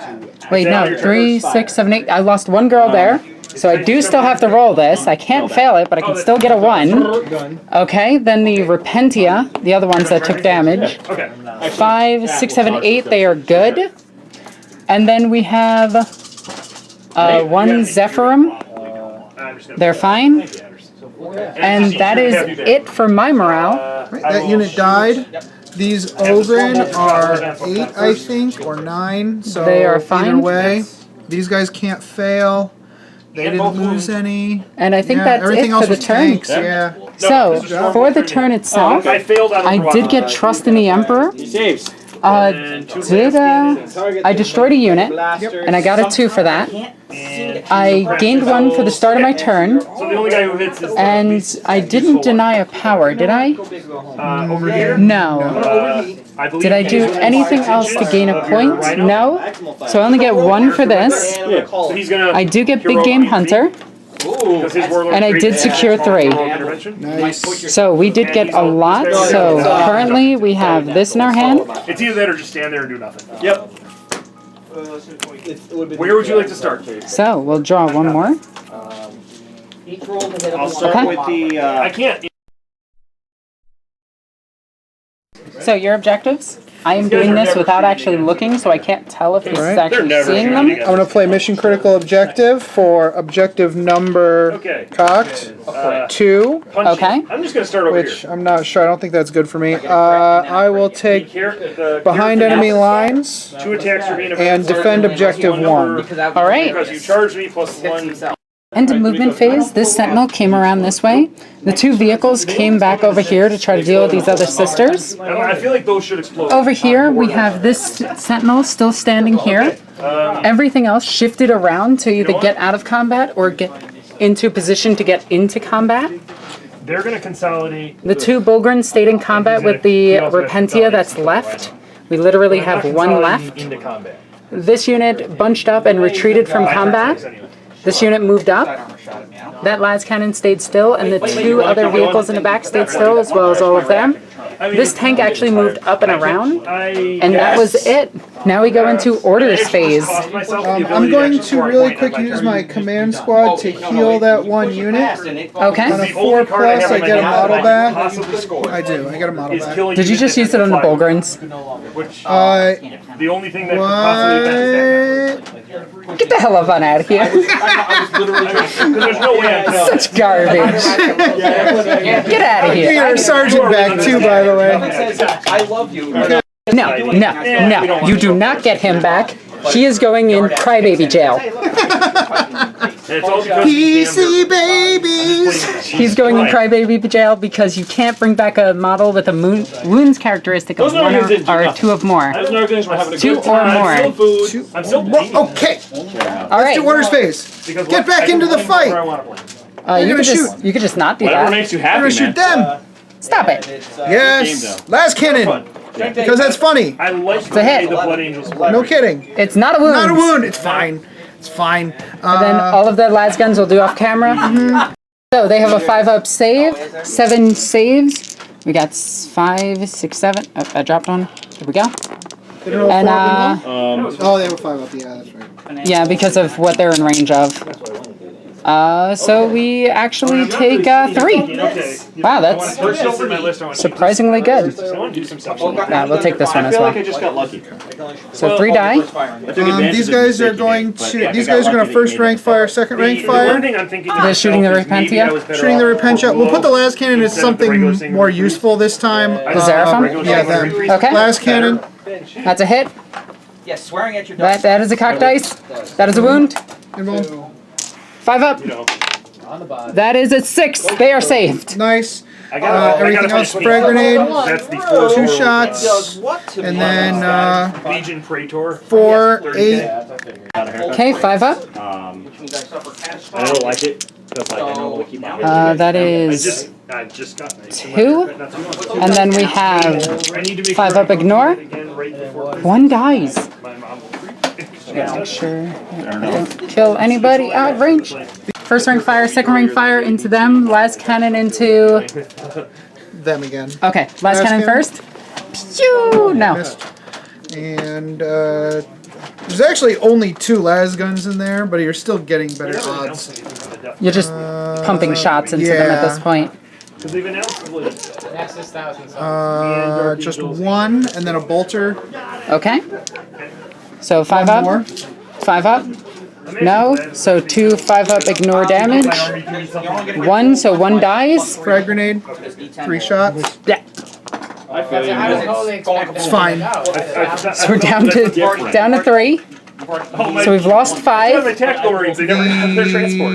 Wait, no, 3, 6, 7, 8. I lost 1 girl there. So I do still have to roll this. I can't fail it, but I can still get a 1. Okay, then the Repentia, the other ones that took damage. Okay. 5, 6, 7, 8, they are good. And then we have 1 Zephyrim. I'm just gonna They're fine. And that is it for my morale. Right, that unit died. These Ogren are 8, I think, or 9. So They are either fine. way, these guys can't fail. They didn't lose any. And I think Yeah, that's everything it else for the was turn. tanks, yeah. So, for the turn itself, I failed out of I did get Trust in the Emperor. He saves. I destroyed a unit, and I got a 2 for that. I gained 1 for the start of my turn, So the only guy who hits is and I didn't deny a power, did I? over here. No. I believe Did I do anything else to gain a point? No. So I only get 1 for this. So he's gonna. I do get Big Game Hunter, because his warlord and I did creates secure 3. intervention. Nice. So we did get a lot. So currently we have this in our hand. It's either that or just stand there and do nothing. Yep. Where would you like to start? So we'll draw 1 more. Each roll to hit I'll a start Okay. with the. I can't. So your objectives? I am doing this without actually looking, so I can't tell if this is Right. actually seeing them. I'm going to play Mission Critical Objective for objective number Okay. cocked 2, Punch. Okay. I'm just gonna start over which here. I'm not sure. I don't think that's good for me. I will take The behind enemy lines 2 attacks for being a and defend objective 1. All right. Because you charged me plus 1. End of movement phase. This sentinel came around this way. The 2 vehicles came back over here to try to deal with these other sisters. I feel like those should explode. Over here, we have this sentinel still standing here. Everything else shifted around to either get out of combat or get into position to get into combat. they're going to consolidate. The 2 Bulgrins stayed in combat with the Repentia that's left. We literally have 1 left. Into combat. This unit bunched up and retreated from combat. This unit moved up. That las cannon stayed still, and the 2 other vehicles in the back stayed still, as well as all of them. This tank actually moved up and around, and that was it. Now we go into orders phase. I'm going to really quick use my command squad to heal that 1 unit. Okay. On a 4+, I get a model back. I do. I get a model back. Did you just use it on the Bulgrins? The only thing that could possibly What? Get the hell up on out of here. there's no way I can. Such garbage. Get out of You here. got a sergeant back too, by the way. I love you. No, you do not get him back. He is going in crybaby jail. It's all because PC babies. He's going in crybaby jail because you can't bring back a model with a wounds characteristic of 1 or 2 of more. Those Nargans were having a 2 good or time. more. Still food. I'm still bleeding. Okay, All right. do orders phase. because Get back into the fight. You gonna could just not do Whatever that. makes you I'm happy, gonna shoot man. them. Stop it. Yes, last cannon. Because that's funny. I like a hit. the Blood Angels. No kidding. It's not a wound. Not a wound. It's fine. It's fine. And then all of the las guns will do off camera. So they have a 5-up save, 7 saves. We got 5, 6, 7. Oh, I dropped one. There we go. And Oh, they have a 5-up. Yeah, that's right. yeah, because of what they're in range of. So we actually take 3. Wow, that's surprisingly good. Yeah, we'll take this one I as feel well. like I just got lucky. So 3 die. I took advantage These of the guys are mistake going you made, to. but These I guys are got going to lucky first that rank fire, second rank The fire. one thing I'm thinking They're shooting the Repentia? Shooting the Repentia. We'll put the las cannon as something more useful this time. The Xeraphon? Yeah, them. Okay. Las cannon. That's a hit. Yes, swearing at your That is a cock dice. That is a wound. And we'll- 5 up. That is a 6. They are saved. Nice. I gotta Everything find else, a frag grenade. That's the 4 2 shots. does what to And me? then Legion Praetor. 4, 8. Okay, 5 up. I don't like it. Because like, I normally keep my That is I just got nice. 2. And then we have I need to make 5 sure up I ignore. again right before 1 dies. my mom. Make sure I don't kill anybody out of range. First ring fire, second ring fire into them. Last cannon into. Them again. Okay, last cannon cannon. first. Pew! No. Missed. And there's actually only 2 las guns in there, but you're still getting better odds. You're just pumping shots into them at this point. Because they've announced like, Just 1, and then a bolter. Okay. So 5 1 up. more. 5 up. No. So 2 5 up ignore damage. 1, so 1 dies. Frag grenade. 3 shots. Yeah. I feel you. It's fine. So we're down to 3. So we've lost My 5. tactical marines, they never have their transport.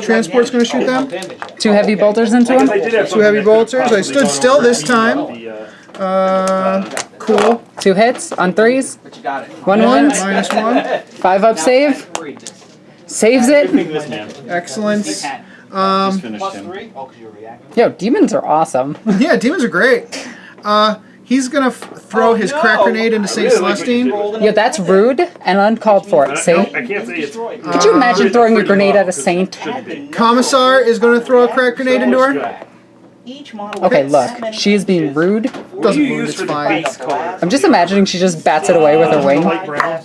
Transport's gonna shoot them. 2 heavy bolters into I them. did have 2 heavy bolters. I stood still this time. Cool. 2 hits on 3s. But you got it. 1 wound. -1. 5 up save. Saves it. This man. Excellent. Just finished him. Yo, demons are awesome. Yeah, demons are great. He's gonna throw his crack grenade into St. Celestine. Yo, that's rude and uncalled for. See? I can't say it's. Could you imagine throwing a grenade at a saint? Commissar is gonna throw a crack grenade into her. Each model Okay, look. She is being rude. Doesn't you wound, use it's for the fine. base color? I'm just imagining she just bats it away with her wing. Light brown.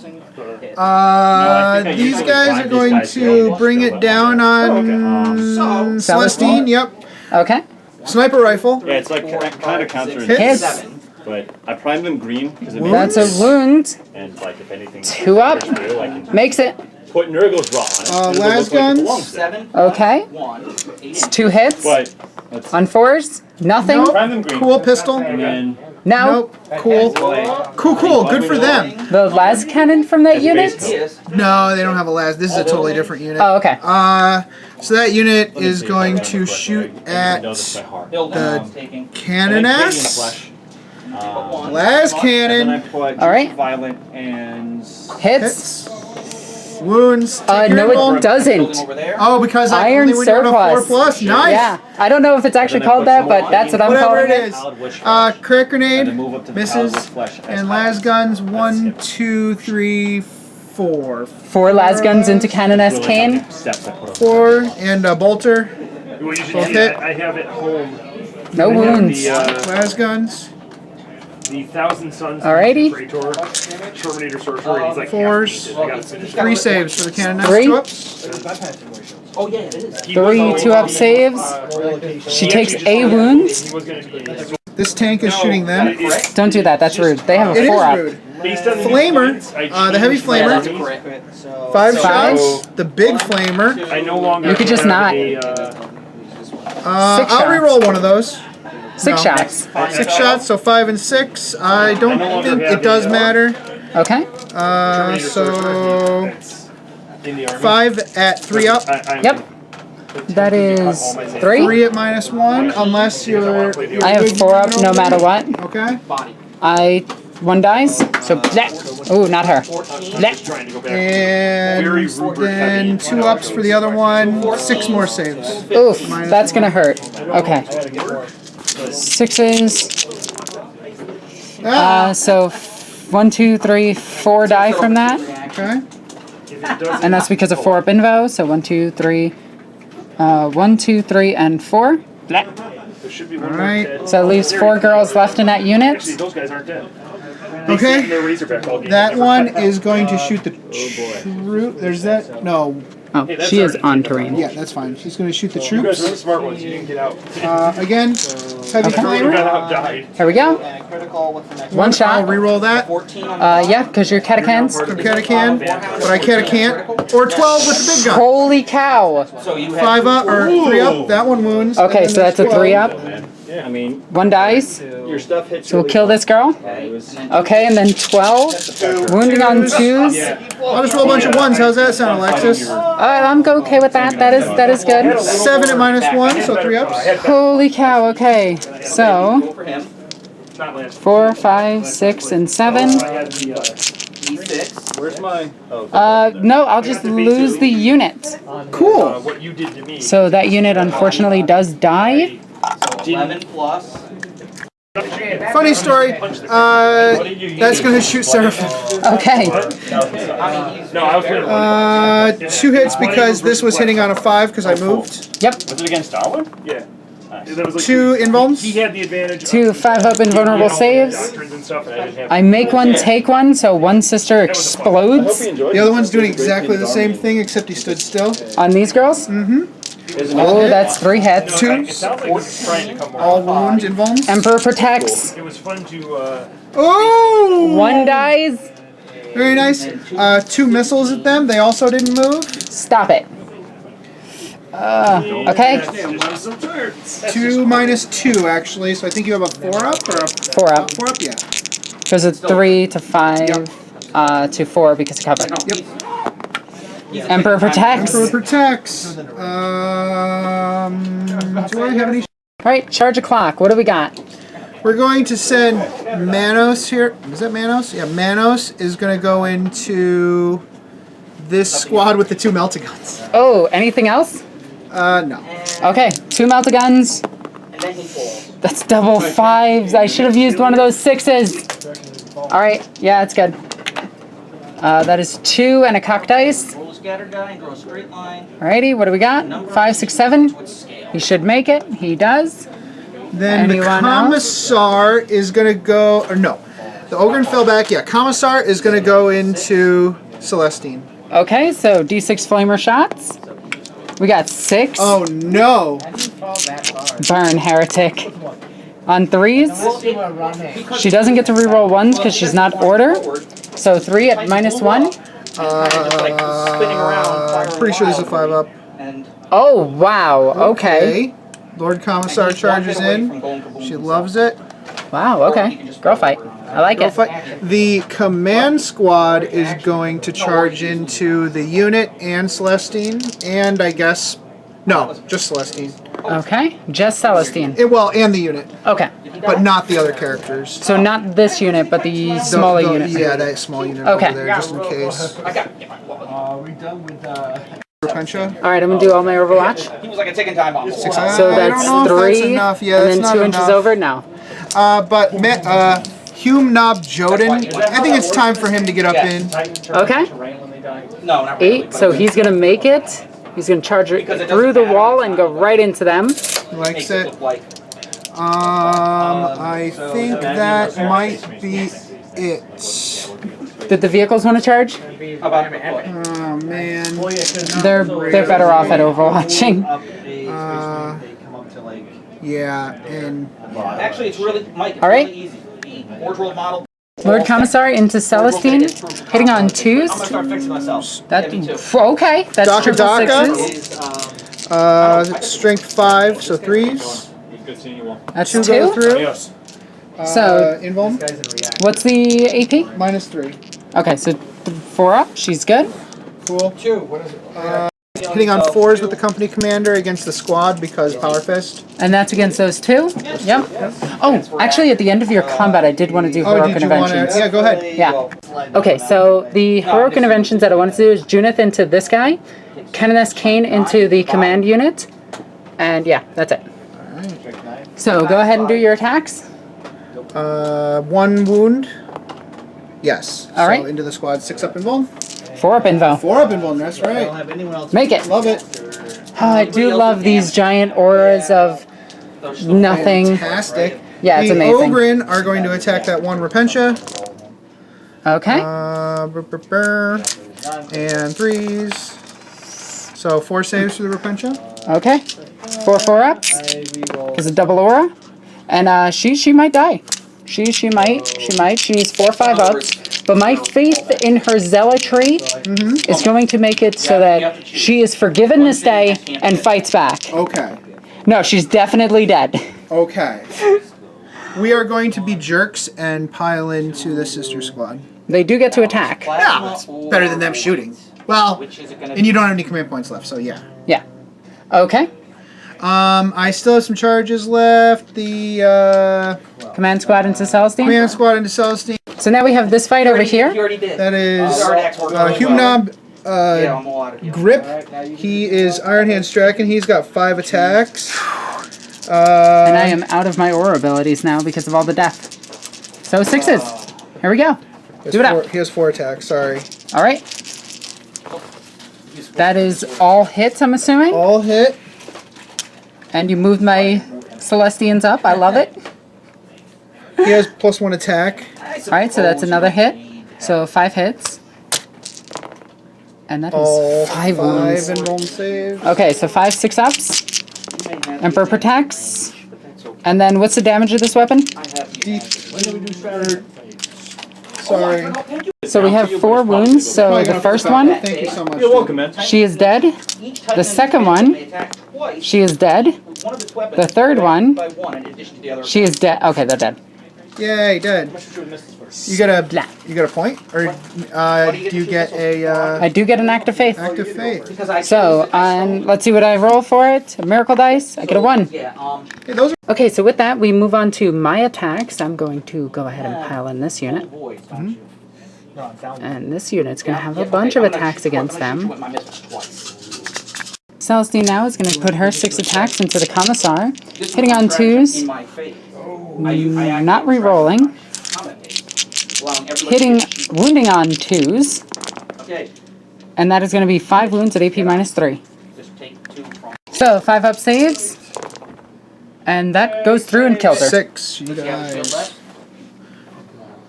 These guys are going to bring it down on Celestine. Yep. Okay. Sniper rifle. Yeah, it's like kind of counterintuitive. Hits. But I primed them green because it That's a wound. and like if anything 2 up. goes through, I can Makes it. put Nurgle's raw on it. and it'll las look like it guns. belongs there. 7, Okay. 1, 8. It's 2 hits. But let's On 4s. Nothing. Nope. prime them green. Cool pistol. And then No. Nope. Cool. Cool. Good for them. The las cannon from that unit? No, they don't have a las. This is a totally different unit. Oh, okay. So that unit is going to shoot at know this by heart. the taking. cannoness. Las Then I cannon. put All right. violent and Hits. Wounds. Take your No, roll. it doesn't. Over there. Oh, because Iron I only went on a surplus. 4+. Nice. Yeah, I don't know if it's actually called that, but that's what I'm Whatever calling it it. is. Crack grenade. move up to the Misses. with flesh as And high las as- guns. 1, 2, 3, 4. 4 las guns into cannon S cane. Steps I put up. 4 and a bolter. Well, you should Both see hit. I have it home. No I have wounds. Las guns. The Thousand Sons. Alrighty. Praetor, Terminator Sorcerer. He's like Fours. half decent. I gotta finish it. 3 saves for the cannon. 3. 2 ups. Oh yeah, it is. He 3 was 2-up saves. She he takes actually a just- wound. He was gonna be. This tank is shooting them. Don't do that. That's rude. They have It a is 4-up. rude. Based on the Flamer, points, I the heavy changed my flamer. That's army. correct. 5 So- shots. The big flamer. I no longer You could just have not. a, 6 I'll shots. reroll one of those. 6 No. shots. 6 shots, so 5 and 6. I don't think it does matter. Okay. Terminator So Sorcerer that's in the army. 5 at 3 up. Yep. That is 3. 3 at -1, unless you're. I have 4 up no matter what. Okay. I 1 dies. So bleh. Ooh, not her. Bleh. Trying to go back. And then 2 ups for the other one. 6 more saves. Oof, that's gonna hurt. Okay. 6s. So 1, 2, 3, 4 die from that. Okay. And that's because of 4 up invo. So 1, 2, 3. 1, 2, 3, and 4. There should be one more Alright. dead. So it leaves 4 girls left in that Actually, unit. those guys aren't dead. Okay. Their Razorback all game. That Never one cut it is out. going to shoot the troop. There's that. No. Oh, she is on terrain. Yeah, that's fine. She's going to shoot the You guys are the troops. smart ones. You didn't get out. Again, heavy Okay. Whoever flamer. got out died. Here we go. And a critical. What's the next 1 I'll shot. reroll that. 14 on Yeah, because you're catechans. From Catacan, but I can't. Or 12 with the big gun. Holy cow. So you have 5 up or 3 up. That one wounds. Okay, And then so that's a there's 3 12. up. Yeah, I mean, 1 dice. your stuff hits. So we'll kill this girl. Okay, and then 12. Wounding on 2s. I'll just roll a bunch of 1s. How's that sound, Alexis? I'm okay with that. That is good. 7 at -1, so 3 ups. Holy cow. Okay, so for him. Not last. 4, 5, 6, and 7. I had the, D6. Where's my? Oh, No, I'll just lose the unit. Cool. what you did to me. So that unit unfortunately does die. So 11 plus. Funny story. That's going to shoot Seraphim. Okay. No, I was gonna. 2 hits because this was hitting on a 5 because I moved. Yep. was it against Darwin? Yeah. That was like 2 invulns. He had the advantage. 2 5-up invulnerable saves. Doctrines and stuff, and I didn't have. I make 1, take 1, so 1 sister explodes enjoyed The other one's doing exactly the same thing except he stood still. on these girls. Oh, that's 3 hits. 2. It sounds like it's trying to come All around. wound invulns. Emperor protects. It was fun to. Oh! 1 dies. Very nice. 2 missiles at them. They also didn't move. Stop it. Okay. 2 minus 2 actually. So I think you have a 4 up or a 4 up. 4 up. Yeah. Goes a 3 to 5 to 4 because of cover. Emperor protects. Emperor protects. Do I have any? Alright, charge a clock. What do we got? We're going to send Manos here. Is that Manos? Yeah, Manos is going to go into this squad with the 2 melta guns. Oh, anything else? No. Okay, 2 melta guns. And then he falls. That's double 5s. I should have used one of those 6s. Alright, yeah, it's good. That is 2 and a cock dice. Roll a scattered die and draw a straight line. Alrighty, what do we got? 5, 6, 7. With scale. He should make it. He does. Then the Anyone Commissar is going to go, or no. The Ogren fell back. Yeah, Commissar is going to go into Celestine. Okay, so D6 flamer shots. We got 6. Oh no. Burn, heretic. On 3s. She doesn't get to reroll 1s because she's not order. So 3 at -1. Spinning around. Pretty sure this is a 5 up. And Oh, wow. Okay. Lord Commissar charges in. She loves it. Wow, okay. Girl fight. I like it. The command squad is going to charge into the unit and Celestine, and I guess no, just Celestine. Okay, just Celestine. Well, and the unit, Okay, but not the other characters. so not this unit, but the smaller unit. Yeah, that small unit Okay. over there, just in case. we done with Repentia. All right, I'm gonna do all my Overwatch. He was like a ticking time bomb. Six. So I don't that's know if 3, that's enough. Yeah, and that's then not 2 inches enough. over. No. But Hume Nob Joden, I think it's time for him to get up in. Okay. No, not really. 8. So he's gonna make it. He's gonna charge it through the wall and go right into them. Likes it. I think that might be it. Did the vehicles want to charge? Oh man. They're better off at overwatching. Yeah, and Actually, it's really, Mike, it's All right. really easy. Forge World model. Lord Commissar into Celestine, hitting on 2s. I'm gonna start fixing myself. That okay. That's Daka triple Daka. 6s. Strength 5, so 3s. Good seeing you all. That's 2 2. go through. Adios. So Invuln, what's the AP? -3. Okay, so 4 up. She's good. Cool. Hitting on 4s with the company commander against the squad because Power Fist. And that's against those 2? Yep. Oh, actually, at the end of your combat, I did want to do Oh, Heroic did you want Interventions. to? Yeah, go ahead. Yeah. Okay, so the Heroic Interventions that I wanted to do is Junith into this guy, Kenaneth Kane into the command unit, and yeah, that's it. So go ahead and do your attacks. 1 wound. Yes. All right. So into the squad, 6 up Invuln. 4 up Invo. 4 up Invuln, that's right. Make it. Love it. Oh, I do love these giant auras of nothing. Fantastic. Yeah, it's the amazing. Ogren are going to attack that 1 Repentia. Okay. And 3s. So 4 saves for the Repentia. Okay. 4 ups. There's a double aura. And she might die. She might. She needs 4 or 5 ups. But my faith in her zealotry is going to make it so that she is forgiven this day and fights back. Okay. No, she's definitely dead. Okay. We are going to be jerks and pile into the sister squad. They do get to attack. Yeah, it's better than them shooting. Well, and you don't have any command points left, so yeah. Yeah. Okay. I still have some charges left. The Command squad into Celestine. command squad into Celestine. So now we have this fight over You here. already did. That is Hume Humnob Yeah, I'm all out of here. Grip. He is Iron Hand Straken. He's got 5 attacks. And I am out of my aura abilities now because of all the death. So 6s. Here we go. Do it up. He has 4 attacks, sorry. All right. That is all hits, I'm assuming. All hit. And you moved my Celestians up. I love it. He has +1 attack. All right, so that's another hit. So 5 hits. And that All is 5 wounds. 5 and roll saves. Okay, so 5 6-ups. Emperor protects. And then what's the damage of this weapon? Sorry. So we have 4 wounds. So the first one, Thank you so much. You're welcome, man. she is dead. The second one, she is dead. The third one, she is dead. Okay, they're dead. Yay, dead. You get a point, or do you get a I do get an act of faith. act of faith? So let's see what I roll for it. A miracle dice. I get a 1. Hey, those are Okay, so with that, we move on to my attacks. I'm going to go ahead and pile in this unit. And this unit's going to have a bunch of attacks against them. Celestine now is going to put her 6 attacks into the Commissar, hitting on 2s, not re-rolling, wounding on 2s, and that is going to be 5 wounds at AP -3. So 5 up saves, and that goes through and kills her. 6. You guys.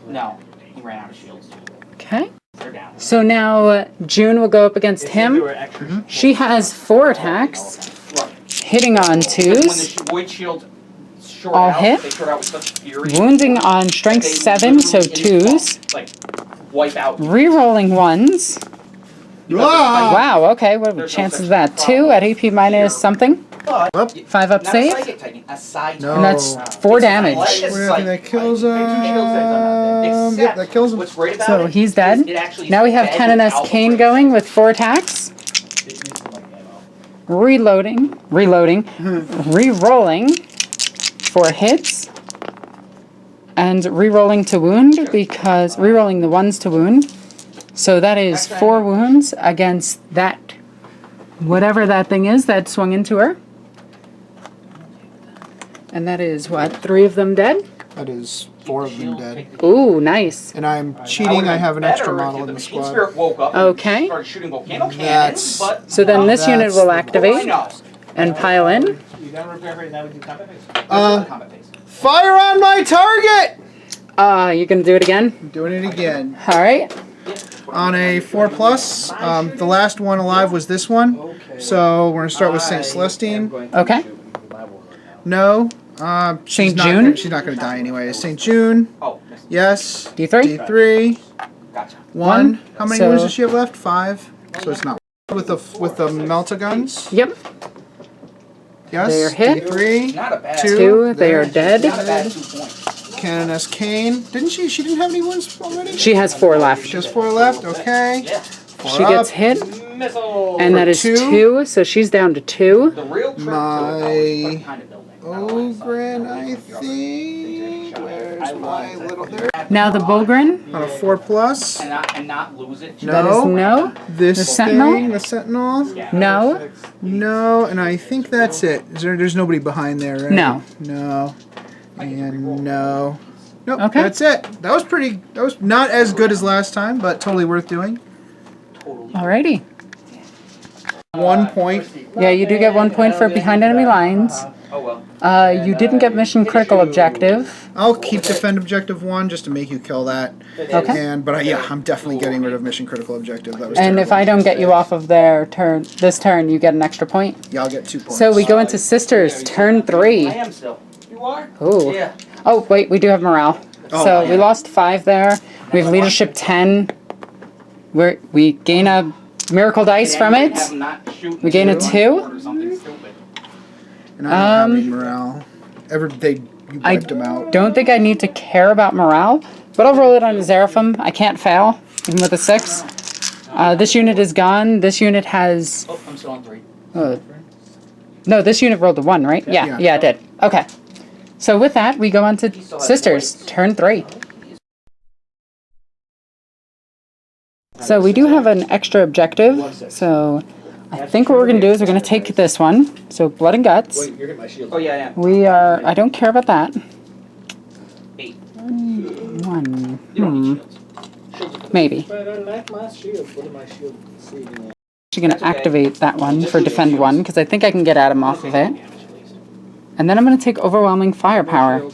No, he ran out of shields. Okay. So now June will go up against him. She has 4 attacks, hitting on 2s, all hit, wounding on strength 7, so 2s, re-rolling 1s. Ah! Wow, okay, what are the chances of that? 2 at AP minus something. 5 up save, No. and that's 4 damage. That kills him. Yep, that kills him. So he's dead. Now we have Kenaneth Kane going with 4 attacks. Re-rolling, re-rolling 4 hits, and re-rolling to wound because re-rolling the 1s to wound. So that is 4 wounds against that, whatever that thing is that swung into her. And that is, what, 3 of them dead? That is 4 of them dead. Ooh, nice. And I'm cheating. I have an extra model in the squad. Okay. Started shooting volcano cannons, That's- but So then this unit will I activate know. and pile in. You done repair her and now we do combat phase? Combat phase. Fire on my target! You gonna do it again? I'm doing it again. All right. On a 4+, the last one alive was this one. So we're gonna start with Saint Celestine. Okay. No. Saint June? She's not gonna die anyway. Saint June. Oh, missed. Yes. D3? D3. Gotcha. 1. How many So- wounds does she have left? 5. So it's not with the melta guns. Yep. Yes. They are hit. D3. Not a bad. 2. They are dead. Not a bad 2 points. Canoness Kane. Didn't she? She didn't have any wounds already. She has 4 left. She has 4 left. Okay. Yeah. 4 She up. gets hit, Missile. and that is 2. 2, so she's down to 2. The real trick to it though is what kind of building. Ogren, I think. Where's my little? There. Now the Bulgrin. On a 4+. And not lose it. No. That is no. This The Sentinel? thing, the Sentinel. No. No, and I think that's it. There's nobody behind there, right? No. No. And no. Nope, Okay. that's it. That was not as good as last time, but totally worth doing. Alrighty. 1 point. Yeah, you do get 1 point for behind enemy lines. Oh well. You didn't get mission critical objective. I'll keep defend objective 1 just to make you kill that. Okay. But yeah, I'm definitely getting rid of mission critical objective. That was And terrible. if I don't get you off of their turn, this turn, you get an extra point. Yeah, I'll get 2 points. So we go into Sisters, turn 3. I am still. You are? Ooh. Yeah. Oh, wait, we do have morale. Oh, So yeah. we lost 5 there. We have leadership 10. We gain a miracle dice from it. We gain a 2. Or something stupid. And I don't have any morale. You wiped them out. Don't think I need to care about morale, but I'll roll it on a Seraphim. I can't fail, even with a 6. This unit is gone. This unit has... Oh, I'm still on 3. No, this unit rolled a 1, right? Yeah, it did. Okay. So with that, we go on to Sisters, turn 3. So we do have an extra objective, so I think what we're going to do is we're going to take this one, so Blood and Guts. Oh yeah, I don't care about that. 8. 1, You don't need shields. maybe. But I like my shield. What am I shield saving? Actually going to activate that one for Defend 1, because I think I can get Adam off of it. And then I'm going to take Overwhelming Firepower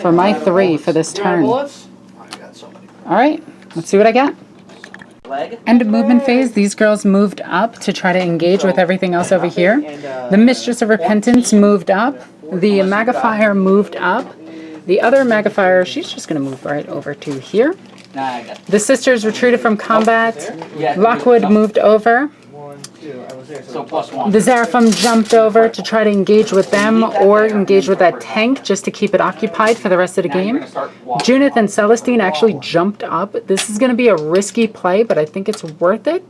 for my 3 for this turn. Alright, let's see what I got. Leg. End of movement phase, these girls moved up to try to engage with everything else over here. The Mistress of Repentance moved up. The Magnifier moved up. The other Magnifier, she's just going to move right over to here. Nah, I got it. The Sisters retreated from combat. Yeah. Lockwood moved over. 1, 2. I was there. So +1. The Seraphim jumped over to try to engage with them or engage with that tank just to keep it occupied for the rest of the Now you're game. gonna start walking. Judith and Celestine actually jumped up. This is going to be a risky play, but I think it's worth it.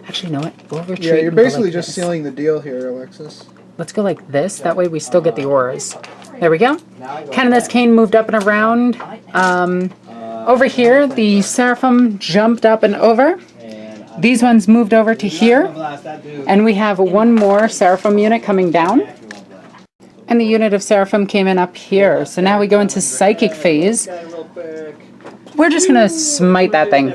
Actually, you know what? We'll retreat. Yeah, you're and go basically like just this. sealing the deal here, Alexis. Let's go like this. That way we still get the auras. There we go. Canoness Kane moved up and around. Over here, the Seraphim jumped up and over. These ones moved over to here. And we have one more Seraphim unit coming down. And the unit of Seraphim came in up here. So now we go into Psychic phase. We're just going to smite that thing.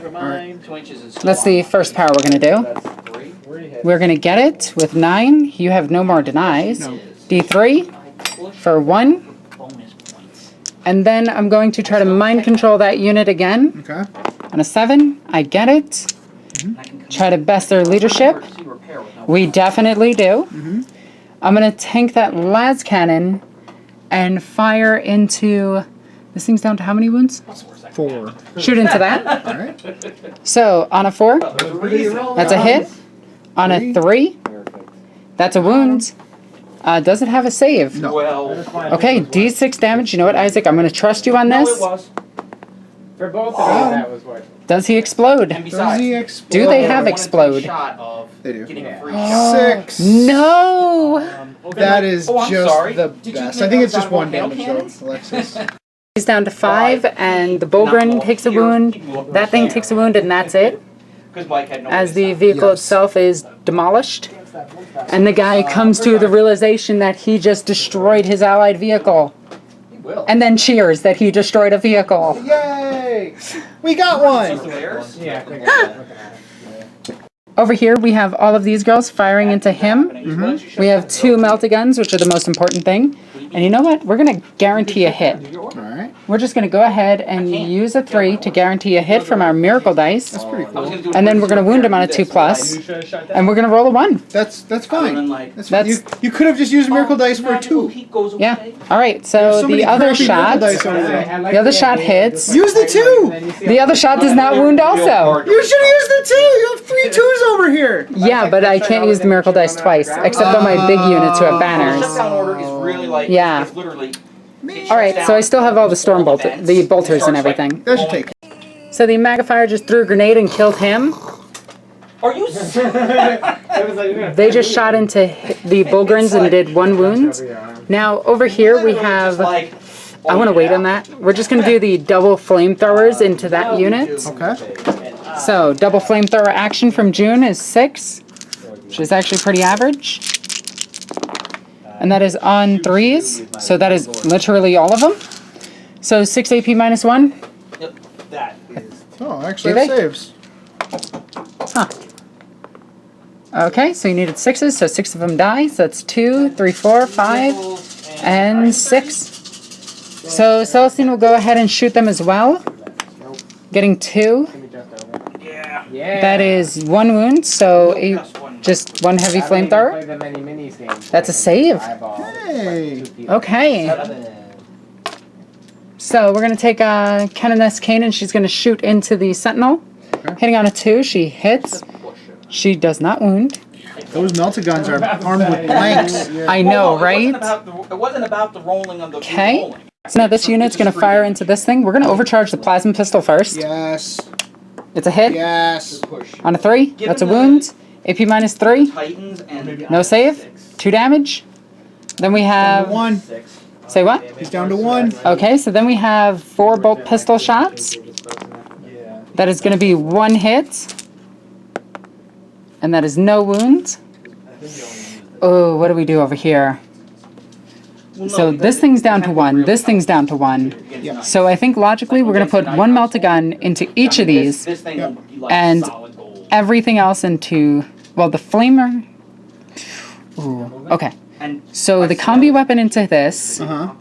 2 inches is That's the first power we're going to do. We're going to get it with 9. You have no more denies. D3 for 1. bonus points. And then I'm going to try to mind control that unit again. Okay. On a 7, I get it. Try to best their leadership. We definitely do. I'm going to tank that las cannon and fire into... This thing's down to how many wounds? 4. Shoot into that. All right. So, on a 4, that's a hit. On a 3, that's a wound. Does it have a save? No. Well, Okay, D6 damage. You know what, Isaac? I'm going to trust you on no, it this. was. For both of them, that was what. Does he explode? And Does besides, he explode? Do they have one in 3 explode? shot of They do. getting a free shot. 6. No! That is Oh, I'm just sorry. the Did you best. get I think it's those just out of 1 volcano damage cannons? though, Alexis. He's down to 5, and the Bulgrin takes a wound. That thing takes a wound, and that's it. Because Mike had no as way the to vehicle Yes. itself is demolished. And the guy comes to the realization that he just destroyed his allied vehicle. And then cheers that he destroyed a vehicle. Yay! We got stop. one! Theirs? Over here we have all of these girls firing into him. We have 2 melta guns, which are the most important thing. And you know what? We're going to guarantee a hit. Alright, We're just going to go ahead and use a 3 to guarantee a hit from our miracle dice. that's pretty cool. And then we're going to wound him on a 2+. And we're going to roll a 1. That's fine. That's fine. That's- You could have just used Miracle Dice for a 2. Yeah. All right. So many the other crappy Miracle shot, Dice over there. the other shot hits. Use the 2! The other shot does not wound also. You should have used the 2! You have 3 2s over here! Yeah, but I can't use the miracle dice twice, except on my big units who have banners. Shutdown order is really like, Yeah. it's literally... All right. So I still have all the storm the bolters and everything. That should take. So the magnifier just threw a grenade and killed him. Are you serious? They just shot into the Bulgrins and did 1 wound. Now over here we have. Like, I want to wait on that. We're just going to do the double flamethrowers into that unit. Okay. So double flamethrower action from June is 6, which is actually pretty average. And that is on 3s, so that is literally all of them. So 6 AP minus 1. Yep, that is... Oh, actually, Do it they? saves. Huh. Okay, so you needed 6s, so 6 of them die. So that's 2, 3, 4, 5, and 6. So Celestine will go ahead and shoot them as well. Getting 2. Yeah. That is 1 wound, so just 1 heavy flamethrower. That's a save. Hey! Okay. So we're going to take Kenaness Kane and she's going to shoot into the Sentinel. Hitting on a 2, she hits. She does not wound. Those melta guns are armed with blanks. I know, Well, right? It wasn't about the rolling of the Okay. rolling. So now this unit's going to fire into this thing. We're going to overcharge the plasma pistol first. Yes. It's a hit Yes. on a 3. That's a wound. AP minus 3. Titans and... No save. 2 damage. Then we have... 1. Say what? He's down to 1. Okay, so then we have 4 bolt pistol shots. That is going to be 1 hit. And that is no wounds. Oh, what do we do over here? So this thing's down to 1. This thing's down to 1. Yeah. So I think logically we're going to put 1 melta gun into each of these. This thing will be like And solid gold. everything else into... Well, the flamer... Ooh, okay. And So the combi weapon into this. Uh-huh.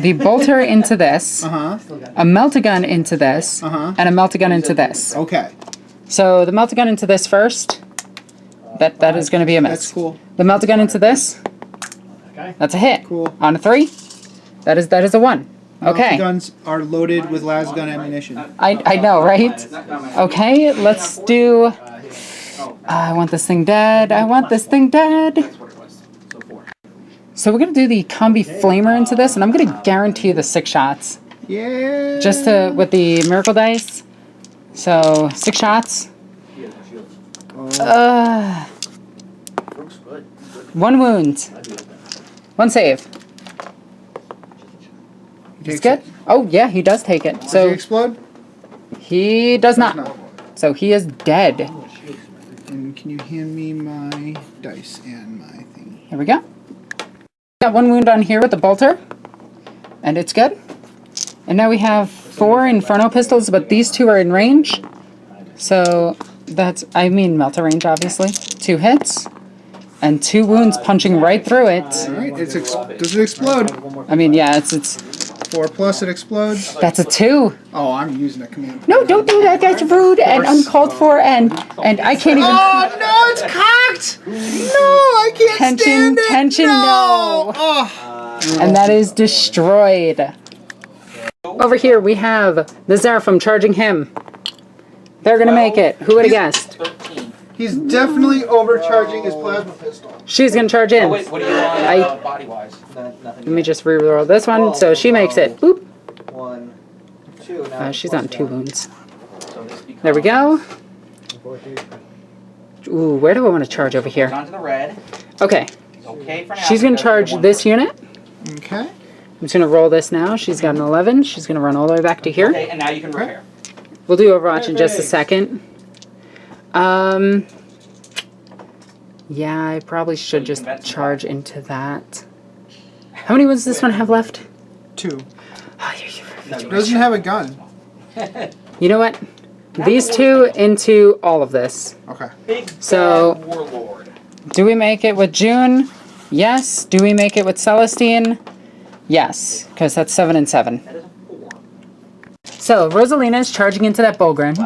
The bolter into this. Uh-huh. A melta gun into this. Uh-huh. And a melta gun into this. Okay. So the melta gun into this first. That is going to be a miss. That's cool. The melta gun into this. That's a hit. Cool. On a 3. That is a 1. Okay. Melta guns are loaded with lasgun ammunition. I know, right? Okay, let's do... I want this thing dead. I want this thing dead. So we're going to do the combi flamer into this, and I'm going to guarantee the 6 shots. Yeah. Just to, with the miracle dice. So, 6 shots. 1 wound. 1 save. He's good? Oh, yeah, he does take it. Does he So, explode? he does not. No. So, he is dead. And can you hand me my dice and my thingy? Here we go. Got 1 wound on here with the bolter. And it's good. And now we have 4 Inferno pistols, but these 2 are in range. So, that's, I mean melta range, obviously. 2 hits. And 2 wounds punching right through it. Alright, does it explode? I mean, yeah, it's 4 plus, it explodes. that's a 2. Oh, I'm using a command. No, don't do that. That's rude and uncalled for, and I can't even. Oh, no, it's cocked! No, I can't Tension, stand it! tension, no. Oh. And that is destroyed. Over here we have the Zeraphim charging him. They're gonna make it. Who would have guessed? 13. He's definitely overcharging his plasma pistol. She's gonna charge in. Oh, wait, what do you want body-wise? Let Nothing. me just reroll this one. So she makes it. Boop. 1, 2. Now She's on 2 wounds. So this becomes... There we go. Ooh, where do I want to charge over here? Goes on to the red. Okay. It's okay for now. She's gonna charge this unit. Okay. I'm just gonna roll this now. She's got an 11. She's gonna run all the way back to here. Okay, and now you can repair. We'll do Overwatch in just a second. Yeah, I probably should just charge into that. How many wounds does this one have left? 2. Oh, Doesn't have a gun. you know what? These two into all of this. Okay. Big So- bad warlord. Do we make it with June? Yes. Do we make it with Celestine? Yes, because that's 7 and 7. That is a 4. So Rosalina is charging into that Bulgrin.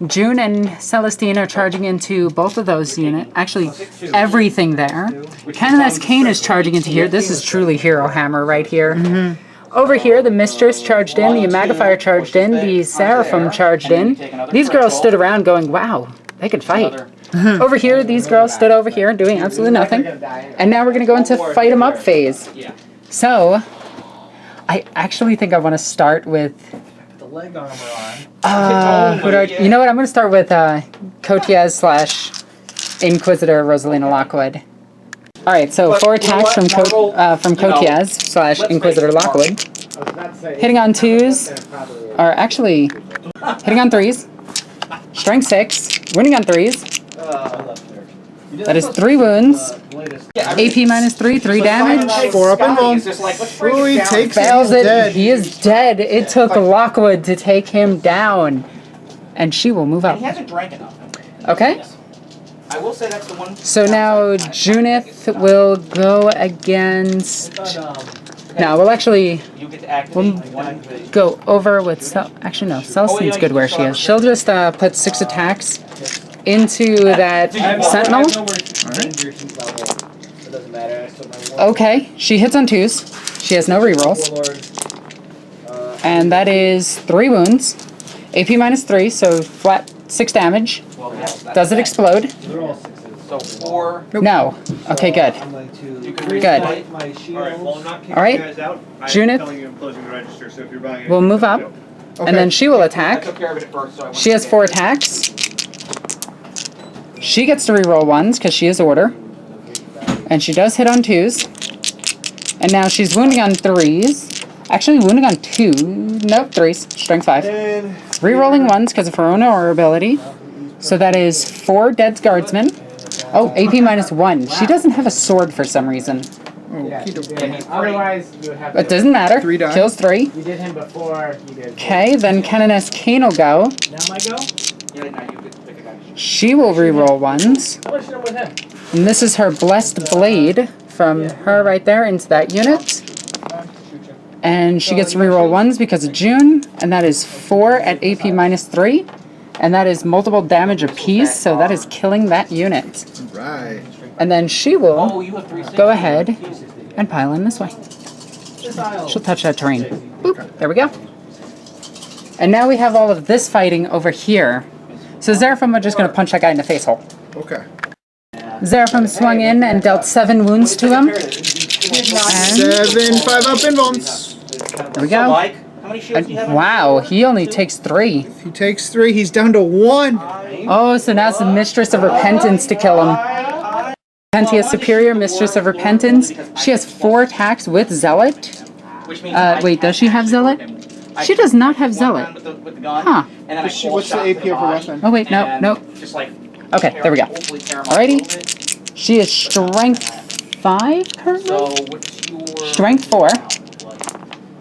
June and Celestine are charging into both of those units. Actually, everything there. Canoness Kane is charging into here. This is truly Hero Hammer right here. Over here, the Mistress charged in, the Magifier charged in, the Seraphim charged in. These girls stood around going, wow, they could fight. Over here, these girls stood over here doing absolutely nothing. And now we're going to go into fight 'em up phase. So, I actually think I want to start with... The leg armor on. you know what? I'm going to start with Kotiaz / Inquisitor Rosalina Lockwood. Alright, so 4 attacks from Kotiaz / Inquisitor Lockwood. Hitting on 2s, or actually, hitting on 3s. Strength 6, wounding on 3s. That is 3 wounds. AP minus 3, 3 damage. 4 up and roll. Ooh, he takes it. Fails He's it. dead. He is dead. It took Lockwood to take him down. And she will move up. He hasn't drank enough. Okay. I will say that's the one. So now Junith will go against... No, we'll actually You get to activate one. go over with... Actually, no. Celestine's good where she is. She'll just put 6 attacks into that Sentinel. Okay, she hits on 2s. She has no rerolls. And that is 3 wounds. AP minus 3, so flat 6 damage. Well, yes, that's Does it that. explode? So 4. No. Okay, good. I'm going to Good. fight my shield. Alright, well, I'm not kicking Alright. you guys out. I'm Junith. telling you I'm closing the register, so if you're buying it, We'll move up. Okay. And then she will I attack. took care of it at first, so I went She has to 4 attacks. She gets to reroll 1s because she is order. And she does hit on 2s. And now she's wounding on 3s. Actually, wounding on 2. Nope, 3s. Strength 5. Rerolling 1s because of her own aura ability. So that is 4 dead guardsmen. Oh, AP minus 1. She doesn't have a sword for some reason. Otherwise, you would have. But doesn't matter. 3 die. Kills 3. You did him before. You did. Okay, then Canoness Kane will go. Now my go. Yeah, no, you could pick a guy. She will reroll 1s. How much did I with him? And this is her Blessed Blade from her right there into that unit. And she gets to reroll 1s because of June. And that is 4 at AP minus 3. And that is multiple damage apiece, so that is killing that unit. Right. And then she Oh, will you have 3 go ahead and pile in this way. She'll touch that terrain. Boop, there we go. And now we have all of this fighting over here. So Seraphim are just going to punch that guy in the face hole. Okay. Seraphim swung in and dealt 7 wounds to him. And 7, 5 up and bones. there we go. Like, how many shields do you have? Wow, he only takes 3. He takes 3. He's down to 1. Oh, so now it's the Mistress of Repentance to kill him. Pentia Superior, Mistress of Repentance. She has 4 attacks with Zealot. Which means I Wait, does she have Zealot? I She does not have walk Zealot. around with the gun, Huh. and then I pull What's the shots AP to the of her body, weapon? Oh, wait, no, and no. Just like Okay, there we go. hopefully tear 'em up a Alrighty. little bit. She is Strength 5 currently? So what's your Strength 4.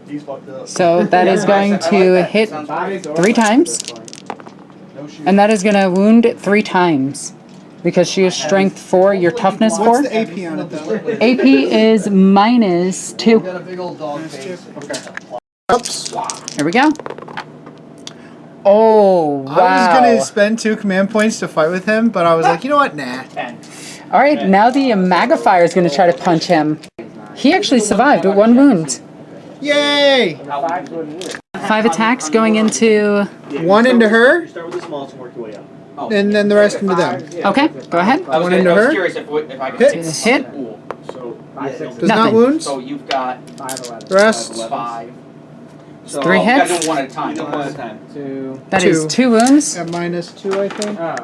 He's fucked up. So that is going to hit 3 times. And that is going to wound 3 times. Because she is Strength 4, your Toughness 4. What's the AP on it though? AP is minus 2. Got a big old dog face. Okay. Oops. Here we go. Oh, wow. I was going to spend 2 command points to fight with him, but I was like, you know what? Nah. Alright, now the Magifier is going to try to punch him. He actually survived with 1 wound. Yay! 5 attacks going into... 1 into her, You start with the smallest and work your way up. and then the rest into them. Okay, go ahead. I was, One gonna, into I was her. curious if I could Hit. take Hit. Ooh. So, Does Nothing. not wounds. So you've got The rest. 5. So 3 you gotta hits. do 1 at a time. Two. That is 2. 2 wounds. At minus 2, I think. Oh,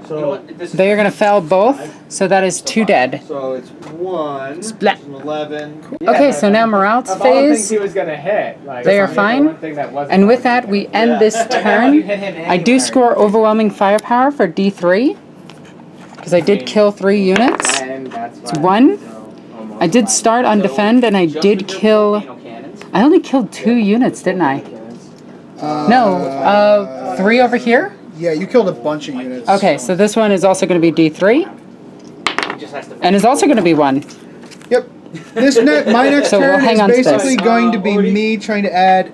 So, They are going to fail both, so that is 2 dead. so it's 1, Splat. 11. Okay, so now morale's Of all the things phase. he was gonna hit, like, They are the fine. one thing that wasn't And with going that, to we hit. end this turn. I do score overwhelming firepower for D3 because I did kill 3 units. And that's It's 1. I did start on defend, and I did kill. I only killed 2 units, didn't I? No, 3 over here. Yeah, you killed a bunch of units. Okay, so this one is also going to be D3, and is also going to be 1. Yep. My next So we'll turn hang is on to this. basically going to be me trying to add,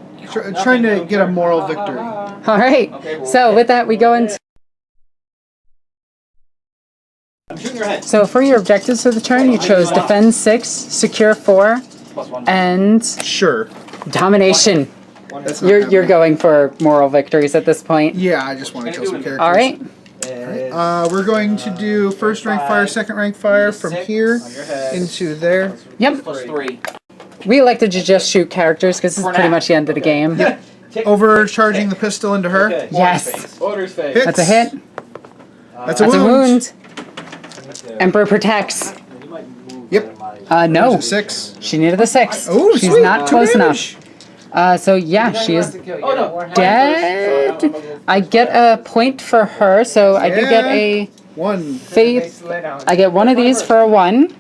trying to get a moral victory. All right. So with that, we go into. So for your objectives for the turn, you chose defend 6, secure 4, and Sure. domination. That's not You're happening. going for moral victories at this point. Yeah, I just want to kill some characters. All right. We're going to do first rank fire, second rank fire from here into there. Yep. Plus 3. We elected to just shoot characters because this is pretty much the end of the game. Overcharging the pistol into her. Yes. Order's face. Hits. That's a hit. That's a That's a wound. wound. Emperor protects. Yep. No. There's a 6. She needed a 6. Oh, She's sweet. not 2 close damage. enough. So yeah, she is dead. I get a point for her, so I do get a 1. faith. I get 1 of these for a 1,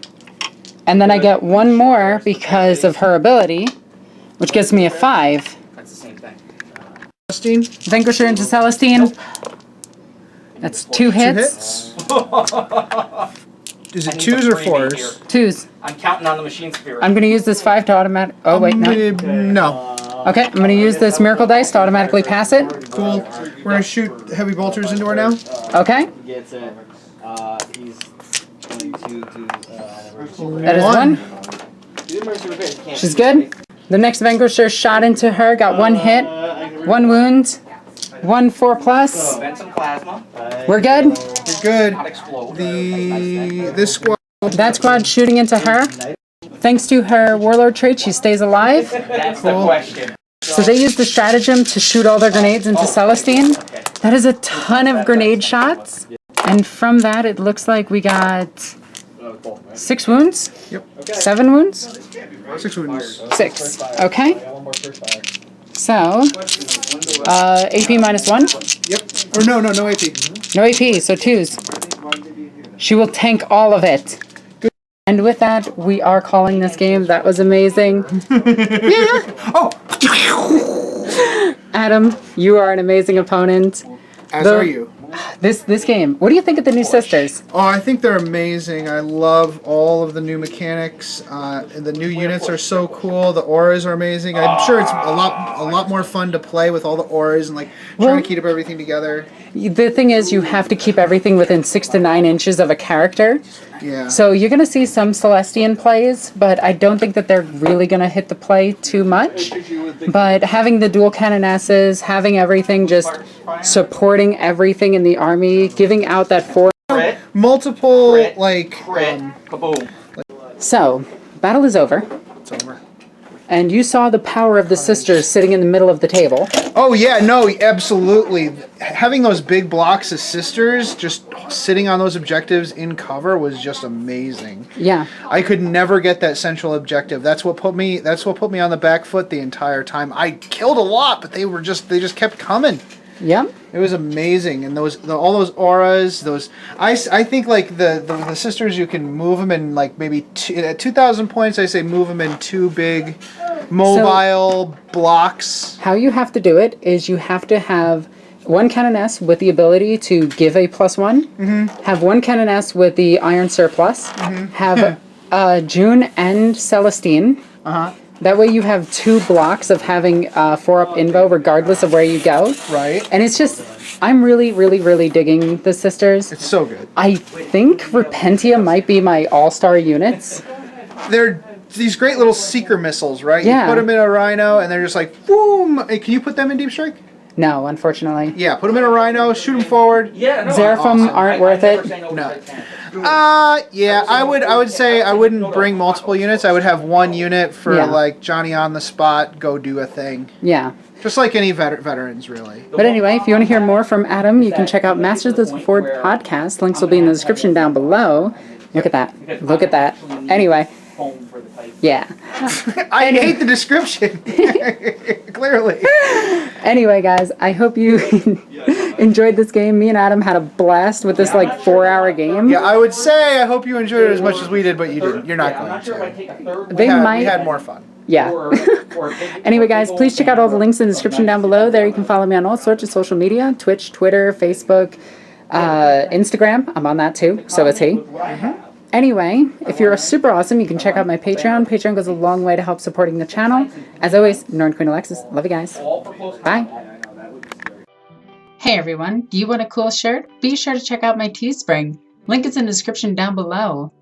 and then I get 1 more because of her ability, which gives me a 5. That's the same thing. Celestine. Vanquisher into Celestine. That's 2 2 hits. hits. Is it 2s or 4s? 2s. I'm counting on the machine spirit. I'm going to use this 5 to automatic. Oh, wait, no. No. Okay, I'm going to use this miracle dice to automatically pass it. Cool. We're going to shoot heavy bolters into her now. Okay, He gets it. He's 22 to. that is 1. She's good. The next Vanquisher shot into her, got 1 hit, 1 wound, 1 4+. Vent some plasma. We're good. You're good. Not explode. This squad. That squad shooting into her. Thanks to her warlord trait, she stays alive. That's the question. So they use the stratagem to shoot all their grenades into Celestine. That is a ton of grenade shots. And from that, it looks like we got 6 wounds? Yep. 7 wounds? 6 wounds. 6. Okay. So, AP -1. Yep. Or no AP. No AP, so 2s. She will tank all of it. And with that, we are calling this game. That was amazing. Yeah. Oh. Adam, you are an amazing opponent. As are you. This game. What do you think of the new sisters? Oh, I think they're amazing. I love all of the new mechanics. And the new units are so cool. The auras are amazing. I'm sure it's a lot more fun to play with all the auras and like trying to keep everything together. The thing is, you have to keep everything within 6 to 9 inches of a character. Yeah. So you're going to see some Celestian plays, but I don't think that they're really going to hit the play too much. But having the dual canonesses, having everything, just supporting everything in the army, giving out that 4. Multiple like. Crit. Kaboom. So, battle is over. It's over. And you saw the power of the sisters sitting in the middle of the table. Oh yeah, no, absolutely. Having those big blocks of sisters just sitting on those objectives in cover was just amazing. Yeah. I could never get that central objective. That's what put me on the back foot the entire time. I killed a lot, but they just kept coming. Yep. It was amazing, and all those auras, I think like the sisters, you can move them in like maybe at 2,000 points. I say move them in 2 big mobile blocks. How you have to do it is you have to have 1 canoness with the ability to give a +1. Have 1 canoness with the iron surplus. Have June and Celestine. That way you have 2 blocks of having 4-up invo regardless of where you go. Right. And it's just, I'm really, really, really digging the sisters. It's so good. I think Repentia might be my all-star units. They're these great little seeker missiles, right? Yeah. You put them in a rhino, and they're just like, boom. Hey, can you put them in deep strike? No, unfortunately. Yeah, put them in a rhino, shoot them forward. Yeah, no. Xeraphim aren't worth it. No. Yeah, I would say I wouldn't bring multiple units. I would have one unit for Yeah. like Johnny on the spot, go do a thing. Yeah. Just like any veterans, really. But anyway, if you want to hear more from Adam, you can check out Masters of the Ford podcast. Links will be in the description down below. Look at that. Look at that. Anyway, yeah. I hate the description. Clearly. Anyway, guys, I hope you enjoyed this game. Me and Adam had a blast with this like 4-hour game. Yeah, I would say I hope you enjoyed it as much as we did, but you didn't. You're not going to. They We might. had more fun. Yeah. Anyway, guys, please check out all the links in the description down below. There you can follow me on all sorts of social media: Twitch, Twitter, Facebook, Instagram. I'm on that too. So is he. Anyway, if you're super awesome, you can check out my Patreon. Patreon goes a long way to help supporting the channel. As always, NornQueenAlexis. Love you guys. Bye. Hey everyone, do you want a cool shirt? Be sure to check out my Teespring. Link is in the description down below.